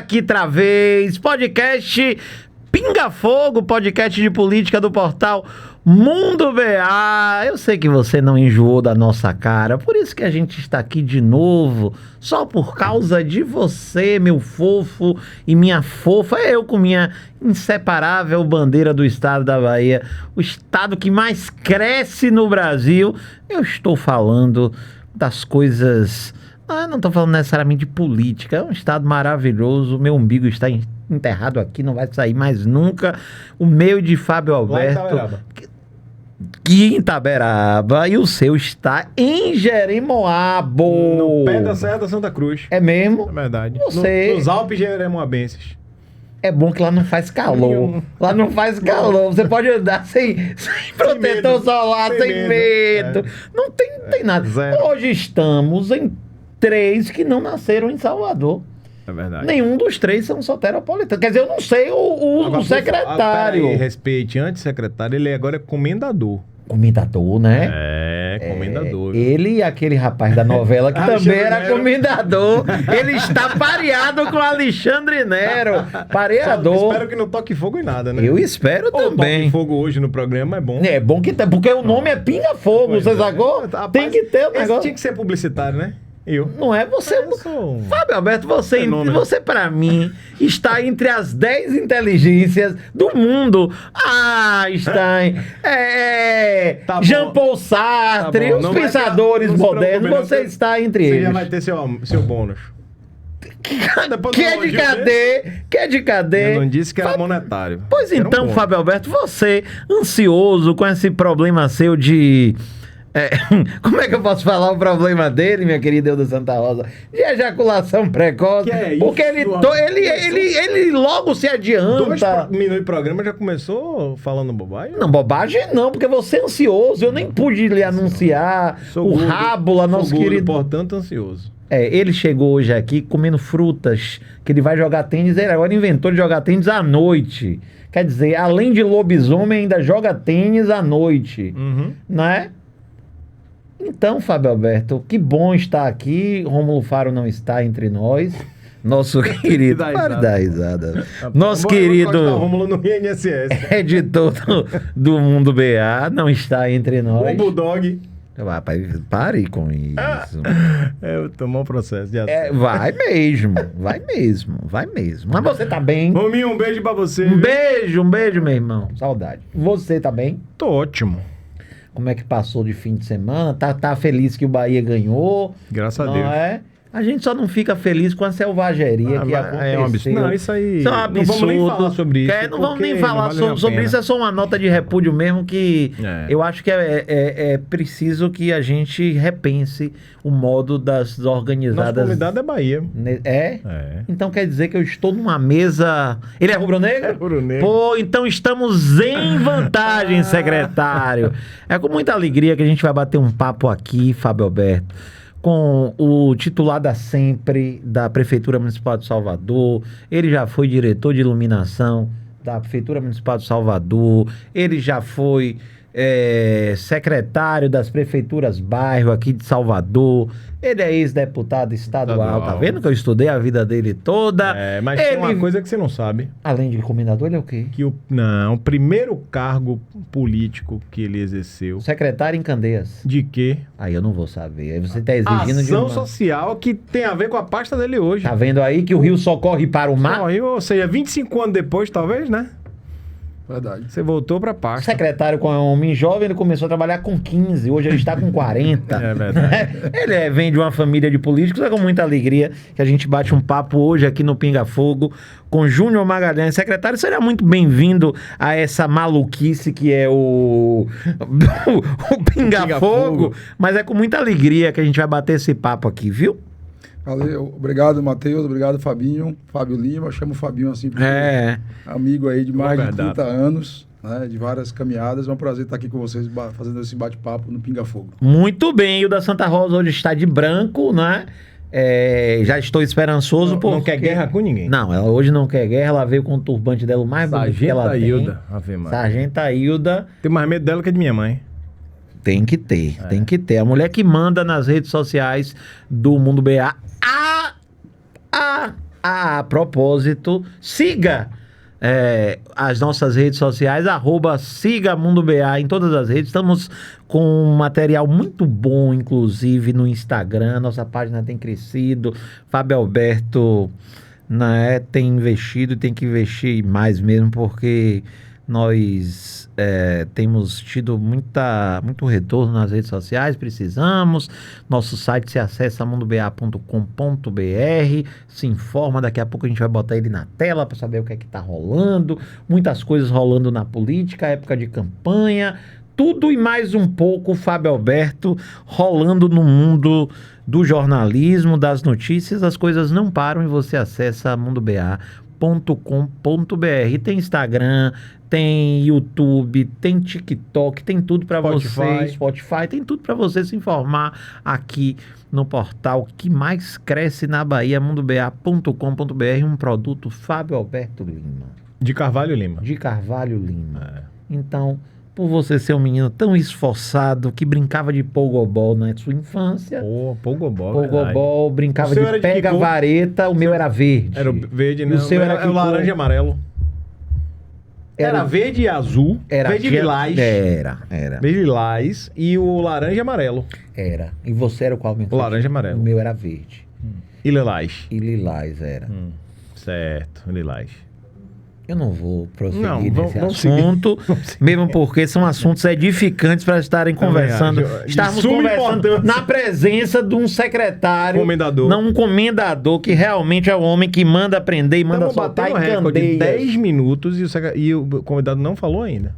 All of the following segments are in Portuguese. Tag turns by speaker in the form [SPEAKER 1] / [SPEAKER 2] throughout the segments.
[SPEAKER 1] aqui outra vez, podcast Pinga Fogo, podcast de política do portal Mundo BA. Eu sei que você não enjoou da nossa cara, por isso que a gente está aqui de novo, só por causa de você, meu fofo e minha fofa, eu com minha inseparável bandeira do estado da Bahia, o estado que mais cresce no Brasil. Eu estou falando das coisas... não estou falando necessariamente de política, é um estado maravilhoso, meu umbigo está enterrado aqui, não vai sair mais nunca. O meu de Fábio Alberto, aqui em Itaberaba, e o seu está em Jeremoabo.
[SPEAKER 2] No pé da Serra da Santa Cruz.
[SPEAKER 1] É mesmo?
[SPEAKER 2] É verdade.
[SPEAKER 1] Você...
[SPEAKER 2] Nos Alpes Jeremoabenses.
[SPEAKER 1] É bom que lá não faz calor. Lá não faz calor. Você pode andar sem protetor
[SPEAKER 2] medo.
[SPEAKER 1] solar, sem medo. Não tem nada.
[SPEAKER 2] Zero.
[SPEAKER 1] Hoje estamos em 3 que não nasceram em Salvador.
[SPEAKER 2] É verdade.
[SPEAKER 1] Nenhum dos 3 são soteropolitanos. Quer dizer, eu não sei o secretário.
[SPEAKER 2] Peraí, respeite, antes secretário, ele agora é comendador.
[SPEAKER 1] Comendador, né?
[SPEAKER 2] Comendador.
[SPEAKER 1] Ele e aquele rapaz da novela que também
[SPEAKER 2] Alexandre
[SPEAKER 1] era
[SPEAKER 2] Nero.
[SPEAKER 1] comendador. Ele está pareado com Alexandre Nero. Pareador.
[SPEAKER 2] Espero que não toque fogo em nada, né?
[SPEAKER 1] Eu espero
[SPEAKER 2] Ou
[SPEAKER 1] também.
[SPEAKER 2] toque fogo hoje no programa é bom.
[SPEAKER 1] É bom que tem, porque o nome é Pinga Fogo,
[SPEAKER 2] Pois
[SPEAKER 1] você
[SPEAKER 2] é.
[SPEAKER 1] sacou?
[SPEAKER 2] Rapaz,
[SPEAKER 1] Tem que ter o
[SPEAKER 2] esse
[SPEAKER 1] negócio.
[SPEAKER 2] tinha que ser publicitário, né? Eu.
[SPEAKER 1] Não é você.
[SPEAKER 2] Eu sou um
[SPEAKER 1] Fábio Alberto, você
[SPEAKER 2] fenômeno.
[SPEAKER 1] para mim está entre as 10 inteligências do mundo. Einstein,
[SPEAKER 2] Tá bom.
[SPEAKER 1] Jean-Paul Sartre,
[SPEAKER 2] Tá bom.
[SPEAKER 1] os
[SPEAKER 2] Não vai
[SPEAKER 1] pensadores
[SPEAKER 2] ter- não se
[SPEAKER 1] modernos,
[SPEAKER 2] preocupe, não,
[SPEAKER 1] você
[SPEAKER 2] que
[SPEAKER 1] está entre
[SPEAKER 2] Você
[SPEAKER 1] eles.
[SPEAKER 2] já vai ter seu bônus. Depois
[SPEAKER 1] Que
[SPEAKER 2] do
[SPEAKER 1] é de
[SPEAKER 2] elogio
[SPEAKER 1] cadê? Que é de cadê?
[SPEAKER 2] Eu não disse que era
[SPEAKER 1] Fábio-
[SPEAKER 2] monetário.
[SPEAKER 1] Pois
[SPEAKER 2] Era um
[SPEAKER 1] então,
[SPEAKER 2] bônus.
[SPEAKER 1] Fábio Alberto, você ansioso com esse problema seu de... como é que eu posso falar o problema dele, minha querida Euda Santa Rosa? De ejaculação precoce.
[SPEAKER 2] Que é isso,
[SPEAKER 1] Porque ele logo se
[SPEAKER 2] 2
[SPEAKER 1] adianta.
[SPEAKER 2] minutos de programa já começou falando bobagem?
[SPEAKER 1] Não, bobagem não, porque você é ansioso. Eu nem pude lhe anunciar
[SPEAKER 2] Sou
[SPEAKER 1] o
[SPEAKER 2] gordo,
[SPEAKER 1] Rábula, nosso
[SPEAKER 2] sou gordo,
[SPEAKER 1] querido.
[SPEAKER 2] portanto, ansioso.
[SPEAKER 1] Ele chegou hoje aqui comendo frutas, que ele vai jogar tênis. Ele agora inventou de jogar tênis à noite. Quer dizer, além de lobisomem, ainda joga tênis à noite.
[SPEAKER 2] Uhum.
[SPEAKER 1] Né? Então, Fábio Alberto, que bom estar aqui. Rômulo Faro não está entre nós. Nosso querido...
[SPEAKER 2] Dá
[SPEAKER 1] Para
[SPEAKER 2] risada.
[SPEAKER 1] dar risada. Nosso
[SPEAKER 2] Vou encostar o
[SPEAKER 1] querido
[SPEAKER 2] Rômulo no INSS.
[SPEAKER 1] editor do Mundo BA não está entre
[SPEAKER 2] O
[SPEAKER 1] nós.
[SPEAKER 2] Bulldog.
[SPEAKER 1] Rapaz, pare com isso.
[SPEAKER 2] Eu tomou um processo de ação.
[SPEAKER 1] Vai mesmo, vai mesmo, vai mesmo. Mas você tá bem?
[SPEAKER 2] Rominho, um beijo pra você.
[SPEAKER 1] Um
[SPEAKER 2] viu?
[SPEAKER 1] beijo, meu irmão. Saudade. Você tá bem?
[SPEAKER 2] Tô ótimo.
[SPEAKER 1] Como é que passou de fim de semana? Tá feliz que o Bahia ganhou?
[SPEAKER 2] Graças a
[SPEAKER 1] Não
[SPEAKER 2] Deus.
[SPEAKER 1] é? A gente só não fica feliz com a selvageria que
[SPEAKER 2] mas
[SPEAKER 1] aconteceu.
[SPEAKER 2] é um absurdo. Não, isso aí...
[SPEAKER 1] Isso é um absurdo.
[SPEAKER 2] Não vamos nem falar sobre isso.
[SPEAKER 1] Não vamos
[SPEAKER 2] porque
[SPEAKER 1] nem
[SPEAKER 2] não
[SPEAKER 1] falar
[SPEAKER 2] vale a
[SPEAKER 1] sobre
[SPEAKER 2] pena.
[SPEAKER 1] isso. É só uma nota de repúdio mesmo que
[SPEAKER 2] É.
[SPEAKER 1] eu acho que é preciso que a gente repense o modo das
[SPEAKER 2] Nosso
[SPEAKER 1] organizadas.
[SPEAKER 2] convidado é Bahia.
[SPEAKER 1] É?
[SPEAKER 2] É.
[SPEAKER 1] Então quer dizer que eu estou numa mesa... Ele é rubro-negro?
[SPEAKER 2] É rubro-negro.
[SPEAKER 1] Pô, então estamos em vantagem, secretário. É com muita alegria que a gente vai bater um papo aqui, Fábio Alberto, com o titular da sempre da Prefeitura Municipal de Salvador. Ele já foi diretor de iluminação da Prefeitura Municipal de Salvador. Ele já foi secretário das prefeituras bairro aqui de Salvador. Ele é ex-deputado estadual. Tá vendo que eu estudei a vida dele toda?
[SPEAKER 2] Mas tem uma coisa que você não sabe.
[SPEAKER 1] Além de comendador, ele é o quê?
[SPEAKER 2] Que o primeiro cargo político que ele exerceu.
[SPEAKER 1] Secretário em Candeias.
[SPEAKER 2] De quê?
[SPEAKER 1] Aí eu não vou saber. Aí você tá exigindo de
[SPEAKER 2] Ação
[SPEAKER 1] uma...
[SPEAKER 2] social que tem a ver com a pasta dele hoje.
[SPEAKER 1] Tá vendo aí que o rio só corre para o mar?
[SPEAKER 2] Ou seja, 25 anos depois, talvez, né?
[SPEAKER 3] Verdade.
[SPEAKER 2] Você voltou pra
[SPEAKER 1] O
[SPEAKER 2] pasta.
[SPEAKER 1] secretário, com um homem jovem, ele começou a trabalhar com 15. Hoje ele está com 40.
[SPEAKER 2] É verdade.
[SPEAKER 1] Ele vem de uma família de políticos. É com muita alegria que a gente bate um papo hoje aqui no Pinga Fogo com Júnior Magalhães. Secretário, seja muito bem-vindo a essa maluquice que é o Pinga Fogo. Mas é com muita alegria que a gente vai bater esse papo aqui, viu?
[SPEAKER 3] Valeu. Obrigado, Matheus. Obrigado, Fabinho. Fábio Lima. Eu chamo o Fabinho assim porque amigo aí de mais de 30 anos, né, de várias caminhadas. É um prazer estar aqui com vocês fazendo esse bate-papo no Pinga Fogo.
[SPEAKER 1] Muito bem. E o da Santa Rosa hoje está de branco, né? Já estou esperançoso.
[SPEAKER 2] Não quer guerra com ninguém.
[SPEAKER 1] Não, ela hoje não quer guerra. Ela veio com o turbante dela o mais bonito que ela
[SPEAKER 2] Sargenta
[SPEAKER 1] tem.
[SPEAKER 2] Hilda. Ave Maria.
[SPEAKER 1] Sargenta Hilda.
[SPEAKER 2] Tem mais medo dela que de minha mãe.
[SPEAKER 1] Tem que ter, tem que ter. A mulher que manda nas redes sociais do Mundo BA A propósito, siga as nossas redes sociais, @siga Mundo BA em todas as redes. Estamos com um material muito bom, inclusive no Instagram. Nossa página tem crescido. Fábio Alberto, né, tem investido e tem que investir mais mesmo, porque nós temos tido muito retorno nas redes sociais, precisamos. Nosso site se acessa mundoba.com.br, se informa, daqui a pouco a gente vai botar ele na tela para saber o que é que está rolando. Muitas coisas rolando na política, época de campanha, tudo e mais um pouco, Fábio Alberto, rolando no mundo do jornalismo, das notícias. As coisas não param e você acessa mundoba.com.br. Tem Instagram, tem YouTube, tem TikTok, tem tudo para você, Spotify, tem tudo para você se informar aqui no portal que mais cresce na Bahia, mundoba.com.br, um produto Fábio Alberto Lima.
[SPEAKER 2] De Carvalho Lima.
[SPEAKER 1] De Carvalho Lima. Então, por você ser um menino tão esforçado, que brincava de pogobol na sua infância. Pogobol, brincava de pega-vareta, o meu era verde.
[SPEAKER 2] Era o verde, né?
[SPEAKER 1] O seu era
[SPEAKER 2] o laranja e amarelo. Era verde e azul, verde e lilás.
[SPEAKER 1] Era.
[SPEAKER 2] Verde e lilás e o laranja e amarelo.
[SPEAKER 1] Era. E você era o qual?
[SPEAKER 2] O laranja e amarelo.
[SPEAKER 1] O meu era verde.
[SPEAKER 2] E lilás.
[SPEAKER 1] E lilás era.
[SPEAKER 2] Certo, lilás.
[SPEAKER 1] Eu não vou prosseguir nesse
[SPEAKER 2] vamos
[SPEAKER 1] assunto, mesmo porque são assuntos edificantes para estarem conversando. Estávamos conversando na presença de um secretário, não um comendador, que realmente é o homem que manda prender e manda soltar em candeias.
[SPEAKER 2] 10 minutos e o convidado não falou ainda.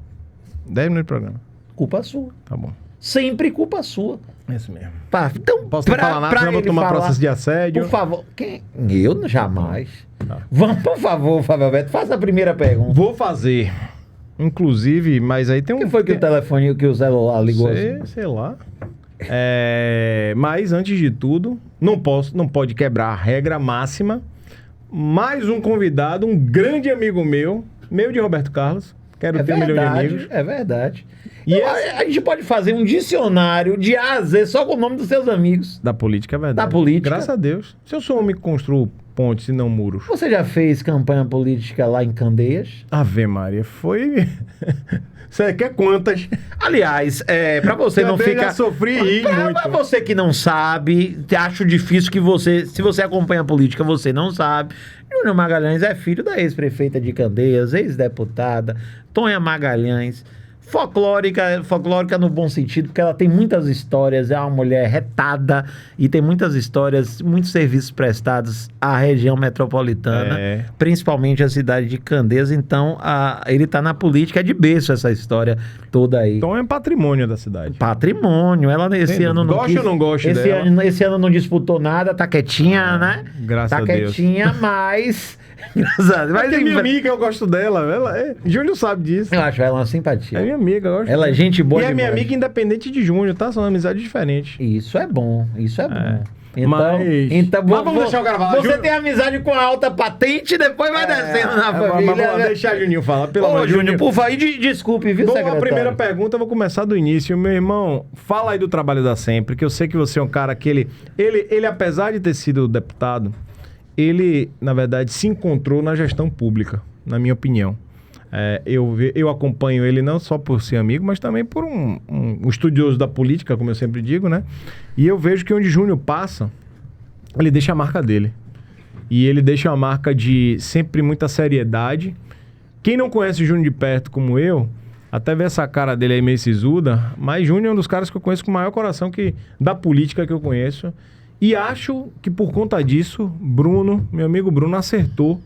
[SPEAKER 2] 10 minutos de programa.
[SPEAKER 1] Culpa sua.
[SPEAKER 2] Tá bom.
[SPEAKER 1] Sempre culpa sua.
[SPEAKER 2] É isso mesmo.
[SPEAKER 1] Então,
[SPEAKER 2] posso não falar nada, senão eu vou tomar processo de assédio.
[SPEAKER 1] Por favor. Eu jamais. Vamos, por favor, Fábio Alberto, faça a primeira pergunta.
[SPEAKER 2] Vou fazer. Inclusive, mas aí tem um...
[SPEAKER 1] que foi que o telefone, que o celular ligou
[SPEAKER 2] sei lá. Mas, antes de tudo, não pode quebrar a regra máxima. Mais um convidado, um grande amigo meu de Roberto Carlos. Quero ter 1 milhão de amigos.
[SPEAKER 1] É verdade. E a gente pode fazer um dicionário de A a Z só com o nome dos seus amigos.
[SPEAKER 2] Da política, é verdade.
[SPEAKER 1] Da política.
[SPEAKER 2] Graças a Deus. Se eu sou um homem que construo pontes e não muros.
[SPEAKER 1] Você já fez campanha política lá em Candeias?
[SPEAKER 2] Ave Maria, foi... Você quer quantas?
[SPEAKER 1] Aliás, pra você não ficar...
[SPEAKER 2] Já sofri muito.
[SPEAKER 1] Pra você que não sabe, acho difícil que você... Se você acompanha a política, você não sabe. Júnior Magalhães é filho da ex-prefeita de Candeias, ex-deputada, Tonha Magalhães. Folclórica no bom sentido, porque ela tem muitas histórias, é uma mulher retada e tem muitas histórias, muitos serviços prestados à região metropolitana, principalmente a cidade de Candeias. Então, ele tá na política de berço, essa história toda aí.
[SPEAKER 2] Então é patrimônio da cidade.
[SPEAKER 1] Patrimônio. Ela esse ano não
[SPEAKER 2] gosta ou não gosta dela?
[SPEAKER 1] Esse ano não disputou nada, tá quietinha, né?
[SPEAKER 2] Graças a Deus.
[SPEAKER 1] Tá quietinha, mas...
[SPEAKER 2] Mas é minha amiga, eu gosto dela. Júnior sabe disso.
[SPEAKER 1] Eu acho ela uma simpatia.
[SPEAKER 2] É minha amiga, eu gosto
[SPEAKER 1] ela
[SPEAKER 2] dela.
[SPEAKER 1] É gente boa
[SPEAKER 2] demais. E é minha amiga independente de Júnior, tá? São amizades diferentes.
[SPEAKER 1] Isso é bom, bom.
[SPEAKER 2] Então vamos deixar eu gravar.
[SPEAKER 1] Você tem amizade com a alta patente e depois vai descendo na família.
[SPEAKER 2] Vamos deixar o Juninho falar, pelo amor
[SPEAKER 1] de Deus. Júnior, por favor, desculpe, viu, secretário?
[SPEAKER 2] A primeira pergunta eu vou começar do início. Meu irmão, fala aí do trabalho da Sempre, que eu sei que você é um cara que ele apesar de ter sido deputado, ele, na verdade, se encontrou na gestão pública, na minha opinião. Eu acompanho ele não só por ser amigo, mas também por um estudioso da política, como eu sempre digo, né? E eu vejo que onde Júnior passa, ele deixa a marca dele. E ele deixa uma marca de sempre muita seriedade. Quem não conhece o Júnior de perto como eu, até vê essa cara dele aí meio sisuda, mas Júnior é um dos caras que eu conheço com o maior coração da política que eu conheço. E acho que por conta disso, meu amigo Bruno, acertou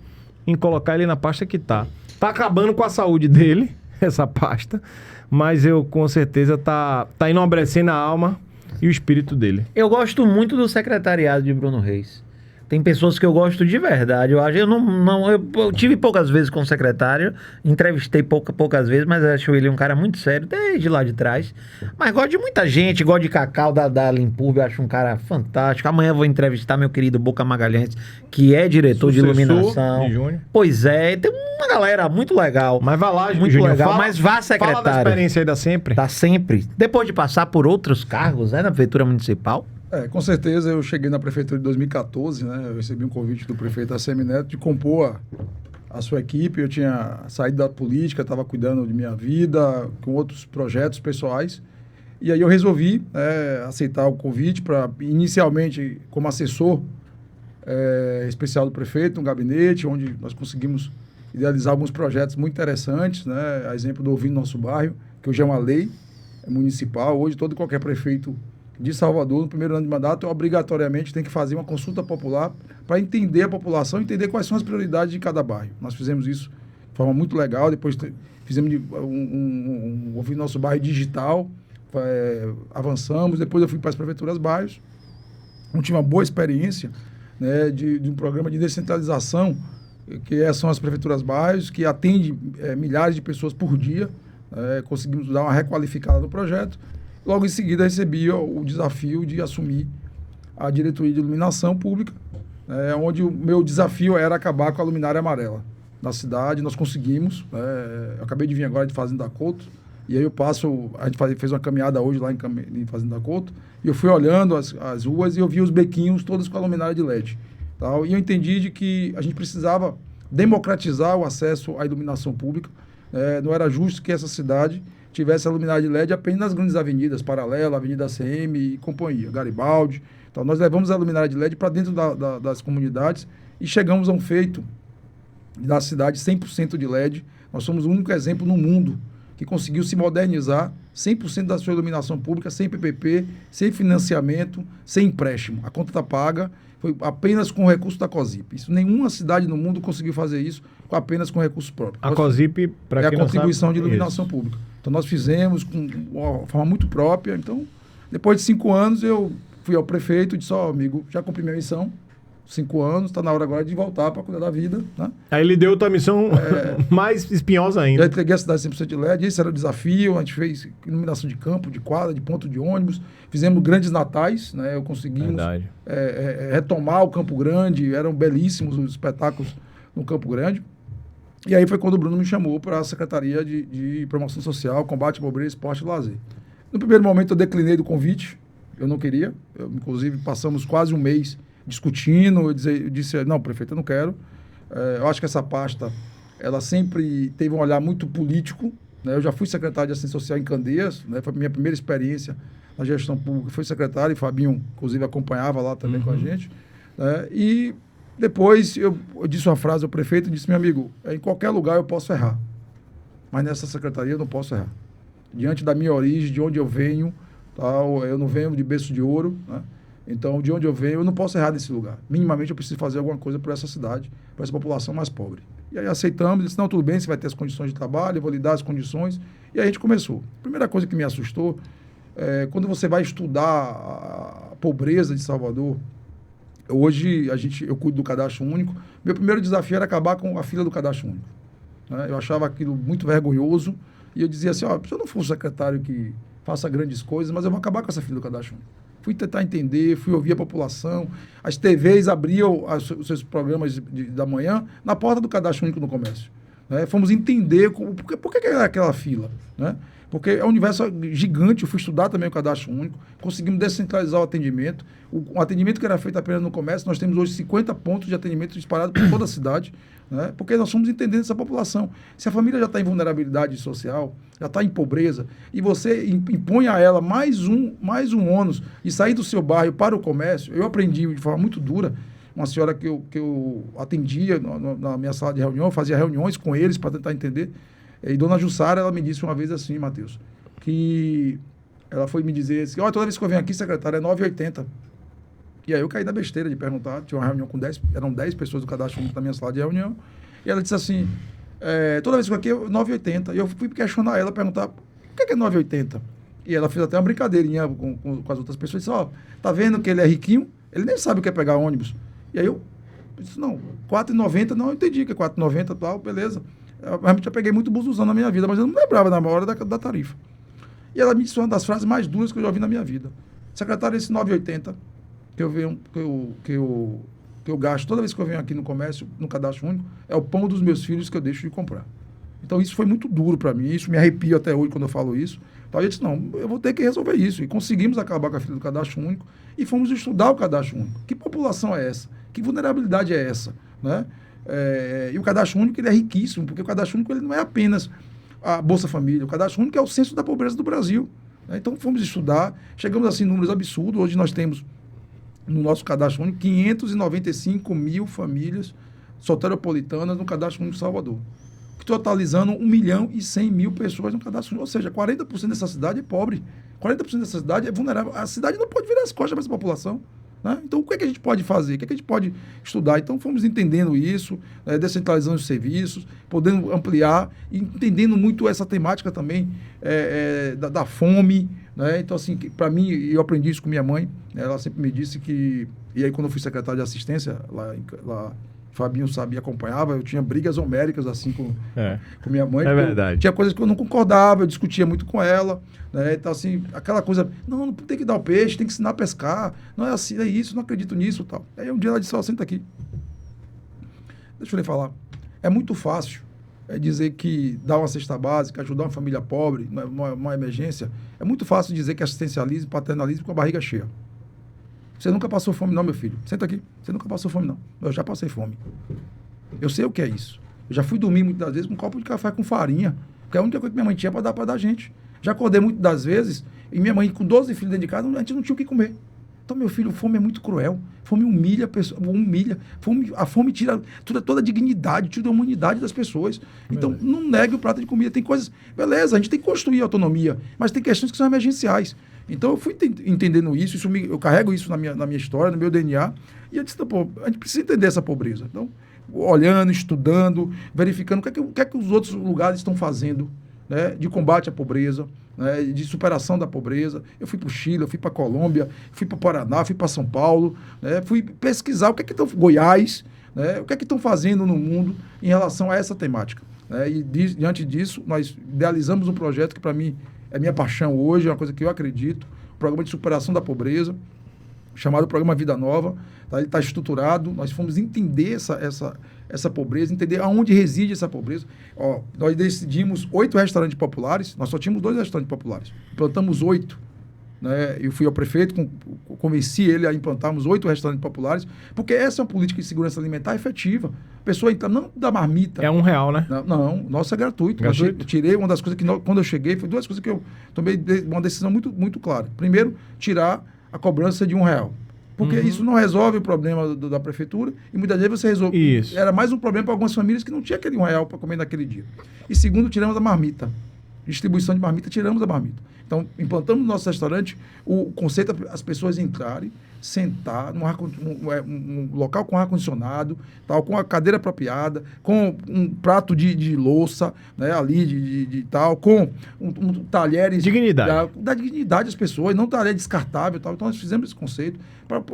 [SPEAKER 2] em colocar ele na pasta que tá. Tá acabando com a saúde dele, essa pasta, mas eu com certeza tá enobrecendo a alma e o espírito dele.
[SPEAKER 1] Eu gosto muito do secretariado de Bruno Reis. Tem pessoas que eu gosto de verdade. Eu tive poucas vezes com o secretário, entrevistei poucas vezes, mas acho ele um cara muito sério, desde lá de trás. Mas gosto de muita gente, gosto de Cacau, da Limpurbe, acho um cara fantástico. Amanhã vou entrevistar meu querido Boca Magalhães, que é diretor de iluminação.
[SPEAKER 2] De Júnior.
[SPEAKER 1] Pois é, tem uma galera muito legal.
[SPEAKER 2] Mas vai lá,
[SPEAKER 1] muito
[SPEAKER 2] Júnior,
[SPEAKER 1] legal. Mas vá, secretário.
[SPEAKER 2] Fala da experiência aí da Sempre.
[SPEAKER 1] Da Sempre. Depois de passar por outros cargos, né, na prefeitura municipal.
[SPEAKER 3] Com certeza eu cheguei na prefeitura de 2014, né? Eu recebi um convite do prefeito ACM Neto de compor a sua equipe. Eu tinha saído da política, estava cuidando de minha vida, com outros projetos pessoais. E aí eu resolvi aceitar o convite para, inicialmente, como assessor especial do prefeito, um gabinete, onde nós conseguimos idealizar alguns projetos muito interessantes, né? A exemplo do Ouvindo Nosso Bairro, que hoje é uma lei municipal. Hoje, todo e qualquer prefeito de Salvador, no primeiro ano de mandato, obrigatoriamente tem que fazer uma consulta popular para entender a população, entender quais são as prioridades de cada bairro. Nós fizemos isso de forma muito legal, depois fizemos um Ouvindo Nosso Bairro digital, avançamos, depois eu fui para as prefeituras bairros, tive uma boa experiência, né, de um programa de descentralização, que são as prefeituras bairros, que atende milhares de pessoas por dia. Conseguimos dar uma requalificada no projeto. Logo em seguida, recebi o desafio de assumir a diretoria de iluminação pública, onde o meu desafio era acabar com a luminária amarela na cidade. Nós conseguimos. Eu acabei de vir agora de Fazenda da Couto, e aí a gente fez uma caminhada hoje lá em Fazenda da Couto, e eu fui olhando as ruas e eu vi os bequinhos todos com a luminária de LED. Tal, e eu entendi de que a gente precisava democratizar o acesso à iluminação pública. Não era justo que essa cidade tivesse a luminária de LED apenas nas grandes avenidas, Paralela, Avenida CM e companhia, Garibaldi. Então, nós levamos a luminária de LED para dentro das comunidades e chegamos a um feito da cidade 100% de LED. Nós somos o único exemplo no mundo que conseguiu se modernizar 100% da sua iluminação pública, sem PPP, sem financiamento, sem empréstimo. A conta está paga, foi apenas com o recurso da COSIP. Nenhuma cidade no mundo conseguiu fazer isso apenas com recursos próprios.
[SPEAKER 2] A COSIP, para quem não sabe,
[SPEAKER 3] é a contribuição de iluminação pública. Então, nós fizemos com uma forma muito própria. Então, depois de 5 anos, eu fui ao prefeito e disse, amigo, já cumpri minha missão, 5 anos, está na hora agora de voltar para cuidar da vida. Né?
[SPEAKER 2] Aí ele deu outra missão mais espinhosa ainda.
[SPEAKER 3] Já entreguei a cidade 100% de LED, esse era o desafio. A gente fez iluminação de campo, de quadra, de ponto de ônibus. Fizemos grandes natais, né? Conseguimos retomar o Campo Grande. Eram belíssimos os espetáculos no Campo Grande. E aí foi quando o Bruno me chamou para a Secretaria de Promoção Social, Combate à Pobreza, Esporte e Lazer. No primeiro momento eu declinei do convite, eu não queria. Inclusive passamos quase um mês discutindo. Eu disse, não, prefeito, eu não quero. Eu acho que essa pasta, ela sempre teve um olhar muito político. Né? Eu já fui secretário de Assistência Social em Candeias, né? Foi a minha primeira experiência na gestão pública. Fui secretário e Fabinho, inclusive, acompanhava lá também com a gente. Né? E depois eu disse uma frase ao prefeito, disse, meu amigo, em qualquer lugar eu posso errar, mas nessa secretaria eu não posso errar. Diante da minha origem, de onde eu venho, tal, eu não venho de berço de ouro, né? Então, de onde eu venho, eu não posso errar nesse lugar. Minimamente eu preciso fazer alguma coisa por essa cidade, por essa população mais pobre. E aí aceitamos, disse, não, tudo bem, você vai ter as condições de trabalho, eu vou lhe dar as condições. E aí a gente começou. A primeira coisa que me assustou, quando você vai estudar a pobreza de Salvador. Hoje, eu cuido do cadastro único. Meu primeiro desafio era acabar com a fila do cadastro único. Né? Eu achava aquilo muito vergonhoso. E eu dizia assim, se eu não for um secretário que faça grandes coisas, mas eu vou acabar com essa fila do cadastro único. Fui tentar entender, fui ouvir a população. As TVs abriam os seus programas da manhã na porta do cadastro único no comércio. Né? Fomos entender por que era aquela fila. Né? Porque é um universo gigante. Eu fui estudar também o cadastro único, conseguimos descentralizar o atendimento. O atendimento que era feito apenas no comércio, nós temos hoje 50 pontos de atendimento espalhados por toda a cidade, né? Porque nós somos entendendo essa população. Se a família já está em vulnerabilidade social, já está em pobreza, e você impõe a ela mais um ônus de sair do seu bairro para o comércio. Eu aprendi de forma muito dura. Uma senhora que eu atendia na minha sala de reunião, eu fazia reuniões com eles para tentar entender. E dona Jussara, ela me disse uma vez assim, Matheus, que ela foi me dizer assim, toda vez que eu venho aqui, secretário, é 9,80. E aí eu caí da besteira de perguntar, tinha uma reunião com 10, eram 10 pessoas do cadastro único na minha sala de reunião, e ela disse assim, toda vez que eu venho aqui, é 9,80. E eu fui questionar ela, perguntar, por que é 9,80? E ela fez até uma brincadeirinha com as outras pessoas, disse, tá vendo que ele é riquinho? Ele nem sabe o que é pegar ônibus. E aí eu disse, não, 4,90, não, eu entendi que é 4,90 e tal, beleza. Eu realmente já peguei muito busuzão na minha vida, mas eu não lembrava na hora da tarifa. E ela me disse uma das frases mais duras que eu já ouvi na minha vida. Secretário, esse 9,80 que eu gasto toda vez que eu venho aqui no comércio, no cadastro único, é o pão dos meus filhos que eu deixo de comprar. Então isso foi muito duro para mim, isso me arrepio até hoje quando eu falo isso. Então, eu disse, não, eu vou ter que resolver isso. E conseguimos acabar com a fila do cadastro único e fomos estudar o cadastro único. Que população é essa? Que vulnerabilidade é essa? Né? E o cadastro único ele é riquíssimo, porque o cadastro único ele não é apenas a Bolsa Família. O cadastro único é o censo da pobreza do Brasil. Né? Então, fomos estudar, chegamos assim, números absurdos. Hoje nós temos, no nosso cadastro único, 595 mil famílias soteropolitanas no cadastro único de Salvador, totalizando 1.100.000 pessoas no cadastro único. Ou seja, 40% dessa cidade é pobre, 40% dessa cidade é vulnerável. A cidade não pode virar as costas para essa população. Né? Então, o que é que a gente pode fazer? O que é que a gente pode estudar? Então, fomos entendendo isso, descentralizando os serviços, podendo ampliar, e entendendo muito essa temática também da fome. Né? Então, assim, para mim, eu aprendi isso com minha mãe, ela sempre me disse que... E aí, quando eu fui secretário de assistência, lá Fabinho sabia, acompanhava, eu tinha brigas homéricas assim com minha mãe.
[SPEAKER 2] É verdade.
[SPEAKER 3] Tinha coisas que eu não concordava, eu discutia muito com ela. Né? Então, assim, aquela coisa, não tem que dar o peixe, tem que ensinar a pescar, não é assim, é isso, não acredito nisso tal. Aí um dia ela disse, senta aqui. Deixa eu lhe falar. É muito fácil dizer que dar uma cesta básica, ajudar uma família pobre, uma emergência, é muito fácil dizer que é assistencialismo, paternalismo com a barriga cheia. Você nunca passou fome não, meu filho. Senta aqui. Você nunca passou fome não. Eu já passei fome. Eu sei o que é isso. Eu já fui dormir muitas vezes com um copo de café com farinha, porque é a única coisa que minha mãe tinha para dar gente. Já acordei muitas das vezes, e minha mãe com 12 filhos dentro de casa, a gente não tinha o que comer. Então, meu filho, fome é muito cruel. Fome humilha a pessoa, a fome tira toda a dignidade, tira a humanidade das pessoas. Então, não negue o prato de comida. Tem coisas... Beleza, a gente tem que construir autonomia, mas tem questões que são emergenciais. Então, eu fui entendendo isso, eu carrego isso na minha história, no meu DNA, e eu disse, pô, a gente precisa entender essa pobreza. Então, olhando, estudando, verificando o que é que os outros lugares estão fazendo, né, de combate à pobreza, né, de superação da pobreza. Eu fui para o Chile, eu fui para a Colômbia, fui para o Paraná, fui para São Paulo, né, fui pesquisar o que é que estão... Goiás, né, o que é que estão fazendo no mundo em relação a essa temática. Né, e diante disso, nós idealizamos um projeto que, para mim, é minha paixão hoje, é uma coisa que eu acredito, um programa de superação da pobreza, chamado Programa Vida Nova. Tá? Ele está estruturado, nós fomos entender essa pobreza, entender aonde reside essa pobreza. Ó, nós decidimos 8 restaurantes populares, nós só tínhamos 2 restaurantes populares, implantamos 8. Né? Eu fui ao prefeito, convenci ele a implantarmos 8 restaurantes populares, porque essa é uma política de segurança alimentar efetiva. A pessoa entra, não da marmita.
[SPEAKER 2] É R$1, né?
[SPEAKER 3] Não, nossa é gratuito. Eu tirei uma das coisas que, quando eu cheguei, foi 2 coisas que eu tomei uma decisão muito, muito clara. Primeiro, tirar a cobrança de R$1. Porque isso não resolve o problema da prefeitura e muitas vezes você resolve.
[SPEAKER 2] Isso.
[SPEAKER 3] Era mais um problema para algumas famílias que não tinha aquele R$1 para comer naquele dia. E segundo, tiramos a marmita. Distribuição de marmita, tiramos a marmita. Então, implantamos no nosso restaurante o conceito as pessoas entrarem, sentar num local com ar-condicionado, tal, com a cadeira apropriada, com um prato de louça, né, ali, de tal, com talheres...
[SPEAKER 2] Dignidade.
[SPEAKER 3] Da dignidade das pessoas, não talher descartável, tal. Então, nós fizemos esse conceito.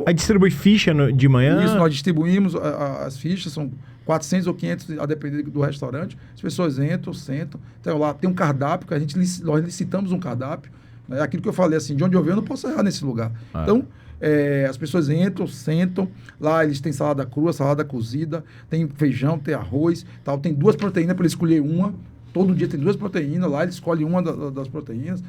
[SPEAKER 2] Aí distribui ficha de manhã?
[SPEAKER 3] Isso, nós distribuímos as fichas, são 400 ou 500, a depender do restaurante. As pessoas entram, sentam. Então, lá tem um cardápio, que nós licitamos um cardápio. Né? Aquilo que eu falei assim, de onde eu venho, eu não posso errar nesse lugar. Então, as pessoas entram, sentam. Lá eles têm salada crua, salada cozida, tem feijão, tem arroz, tal. Tem 2 proteínas para ele escolher uma. Todo dia tem 2 proteínas, lá ele escolhe uma das proteínas,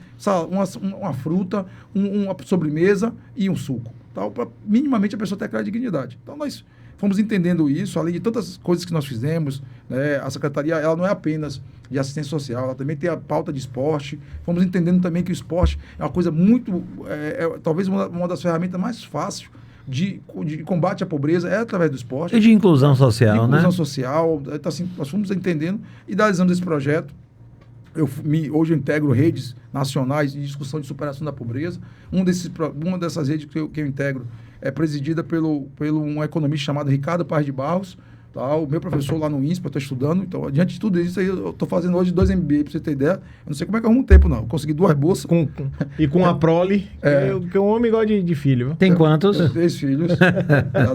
[SPEAKER 3] uma fruta, uma sobremesa e um suco. Para minimamente a pessoa ter aquela dignidade. Então, nós fomos entendendo isso, além de tantas coisas que nós fizemos, né? A Secretaria ela não é apenas de assistência social, ela também tem a pauta de esporte. Fomos entendendo também que o esporte é uma coisa muito, talvez uma das ferramentas mais fáceis de combate à pobreza é através do esporte.
[SPEAKER 1] E de inclusão social,
[SPEAKER 3] né?
[SPEAKER 1] Inclusão
[SPEAKER 3] social. Então, assim, nós fomos entendendo e idealizamos esse projeto. Hoje eu integro redes nacionais de discussão de superação da pobreza. Uma dessas redes que eu integro é presidida pelo um economista chamado Ricardo Paz de Barros. Tá? O meu professor lá no INSPA, eu estou estudando. Então, diante de tudo isso, eu estou fazendo hoje 2 MBA, para você ter ideia. Eu não sei como é que eu arrumo tempo, não. Eu consegui 2 bolsas.
[SPEAKER 2] E com a prole, que o homem gosta de filho. Viu?
[SPEAKER 1] Tem quantos?
[SPEAKER 3] 3 filhos.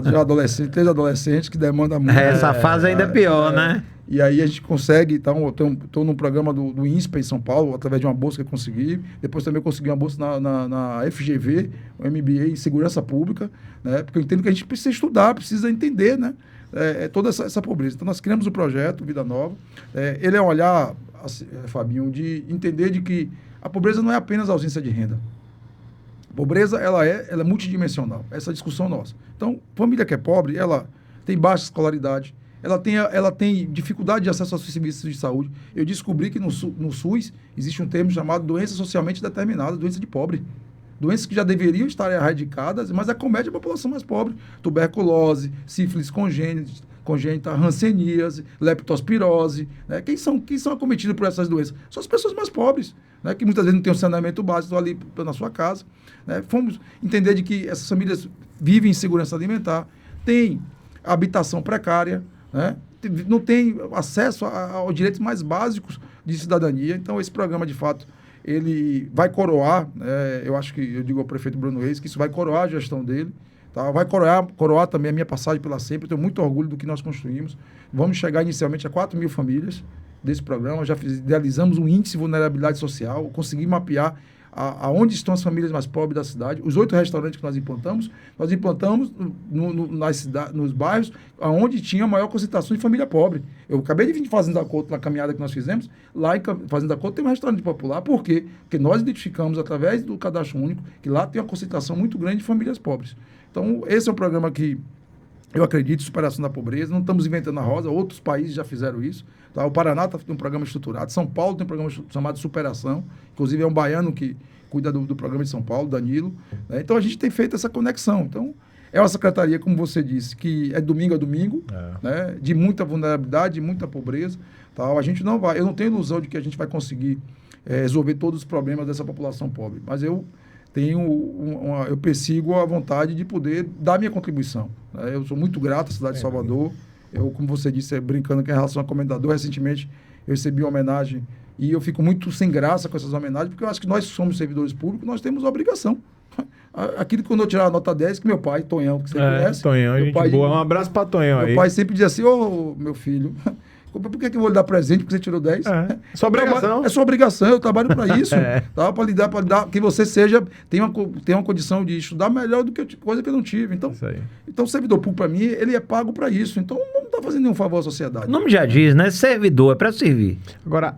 [SPEAKER 3] Já adolescentes, 3 adolescentes, que demandam muito.
[SPEAKER 1] Essa fase ainda é pior, né?
[SPEAKER 3] E aí a gente consegue, então, eu estou num programa do INSPA em São Paulo, através de uma bolsa que eu consegui. Depois também eu consegui uma bolsa na FGV, um MBA em Segurança Pública, né? Porque eu entendo que a gente precisa estudar, precisa entender, né? Toda essa pobreza. Então, nós criamos o projeto Vida Nova. Ele é um olhar Fabinho, de entender de que a pobreza não é apenas a ausência de renda. A pobreza, ela é multidimensional. Essa é a discussão nossa. Então, família que é pobre, ela tem baixa escolaridade, ela tem dificuldade de acesso aos serviços de saúde. Eu descobri que no SUS existe um termo chamado doença socialmente determinada, doença de pobre. Doenças que já deveriam estar erradicadas, mas acomete a população mais pobre. Tuberculose, sífilis congênita, hanseníase, leptospirose. Né? Quem são acometidos por essas doenças? São as pessoas mais pobres, né? Que muitas vezes não têm um saneamento básico ali na sua casa. Né? Fomos entender de que essas famílias vivem em segurança alimentar, têm habitação precária, né? Não têm acesso aos direitos mais básicos de cidadania. Então, esse programa, de fato, ele vai coroar, eu digo ao prefeito Bruno Reis, que isso vai coroar a gestão dele, tá? Vai coroar também a minha passagem pela SEMPRE. Eu tenho muito orgulho do que nós construímos. Vamos chegar inicialmente a 4 mil famílias desse programa, já idealizamos um índice de vulnerabilidade social, consegui mapear aonde estão as famílias mais pobres da cidade. Os 8 restaurantes que nós implantamos nos bairros onde tinha a maior concentração de família pobre. Eu acabei de vir de Fazenda Couto, na caminhada que nós fizemos. Lá em Fazenda Couto tem um restaurante popular. Por quê? Porque nós identificamos, através do cadastro único, que lá tem uma concentração muito grande de famílias pobres. Então, esse é um programa que eu acredito, superação da pobreza. Não estamos inventando a roda, outros países já fizeram isso. Tá? O Paraná tem um programa estruturado, São Paulo tem um programa chamado Superação, inclusive é um baiano que cuida do programa de São Paulo, Danilo. Né? Então, a gente tem feito essa conexão. Então, é uma secretaria, como você disse, que é domingo a domingo, né? De muita vulnerabilidade, de muita pobreza. Tá? A gente não vai, eu não tenho ilusão de que a gente vai conseguir resolver todos os problemas dessa população pobre, mas eu persigo a vontade de poder dar minha contribuição. Né? Eu sou muito grato à cidade de Salvador. Eu, como você disse, brincando que em relação a comendador, recentemente eu recebi uma homenagem e eu fico muito sem graça com essas homenagens, porque eu acho que nós somos servidores públicos, nós temos a obrigação. Aquilo que quando eu tirar a nota 10, que meu pai, Tonhão, que você conhece.
[SPEAKER 2] Tonhão, gente
[SPEAKER 3] pai,
[SPEAKER 2] boa. Um abraço para Tonhão aí.
[SPEAKER 3] Meu pai sempre dizia assim, meu filho... Por que eu vou lhe dar presente porque você tirou 10?
[SPEAKER 2] É sua obrigação.
[SPEAKER 3] É sua obrigação, eu trabalho para isso. Tá? Para lhe dar, que você tenha uma condição de estudar melhor do que coisa que eu não tive. Então, o servidor público, para mim, ele é pago para isso. Então, não está fazendo nenhum favor à sociedade.
[SPEAKER 1] O nome já diz, né? Servidor, é para servir.
[SPEAKER 2] Agora,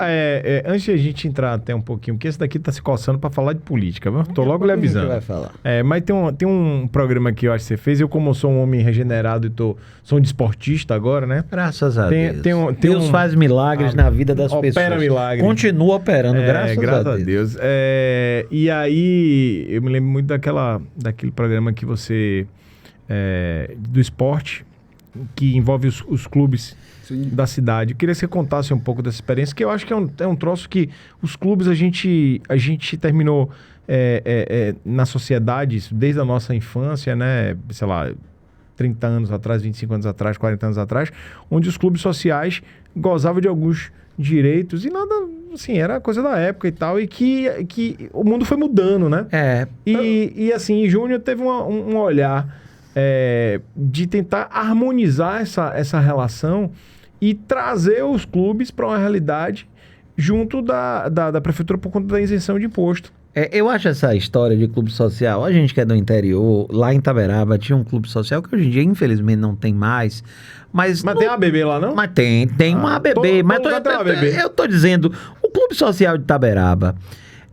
[SPEAKER 2] antes de a gente entrar até um pouquinho, porque esse daqui está se coçando para falar de política, viu? Tô logo lhe avisando.
[SPEAKER 1] Vai falar.
[SPEAKER 2] Mas tem um programa que eu acho que você fez. Eu, como sou um homem regenerado e sou um desportista agora, né?
[SPEAKER 1] Graças a Deus.
[SPEAKER 2] Deus
[SPEAKER 1] faz milagres na vida das pessoas.
[SPEAKER 2] Opera milagres.
[SPEAKER 1] Continua operando, graças a Deus.
[SPEAKER 2] E aí, eu me lembro muito daquele programa que você... do esporte, que envolve os clubes da cidade. Eu queria que você contasse um pouco dessa experiência, que eu acho que é um troço que os clubes a gente terminou na sociedade, desde a nossa infância, né? Sei lá, 30 anos atrás, 25 anos atrás, 40 anos atrás, onde os clubes sociais gozavam de alguns direitos e nada, assim, era coisa da época e tal, e que o mundo foi mudando, né? E assim, Júnior teve um olhar de tentar harmonizar essa relação e trazer os clubes para uma realidade junto da prefeitura por conta da isenção de imposto.
[SPEAKER 1] Eu acho essa história de clube social, a gente que é do interior, lá em Itaberaba tinha um clube social que hoje em dia infelizmente não tem mais. Mas
[SPEAKER 2] tem uma ABB lá, não?
[SPEAKER 1] Mas tem uma ABB. Mas eu tô dizendo, o clube social de Itaberaba,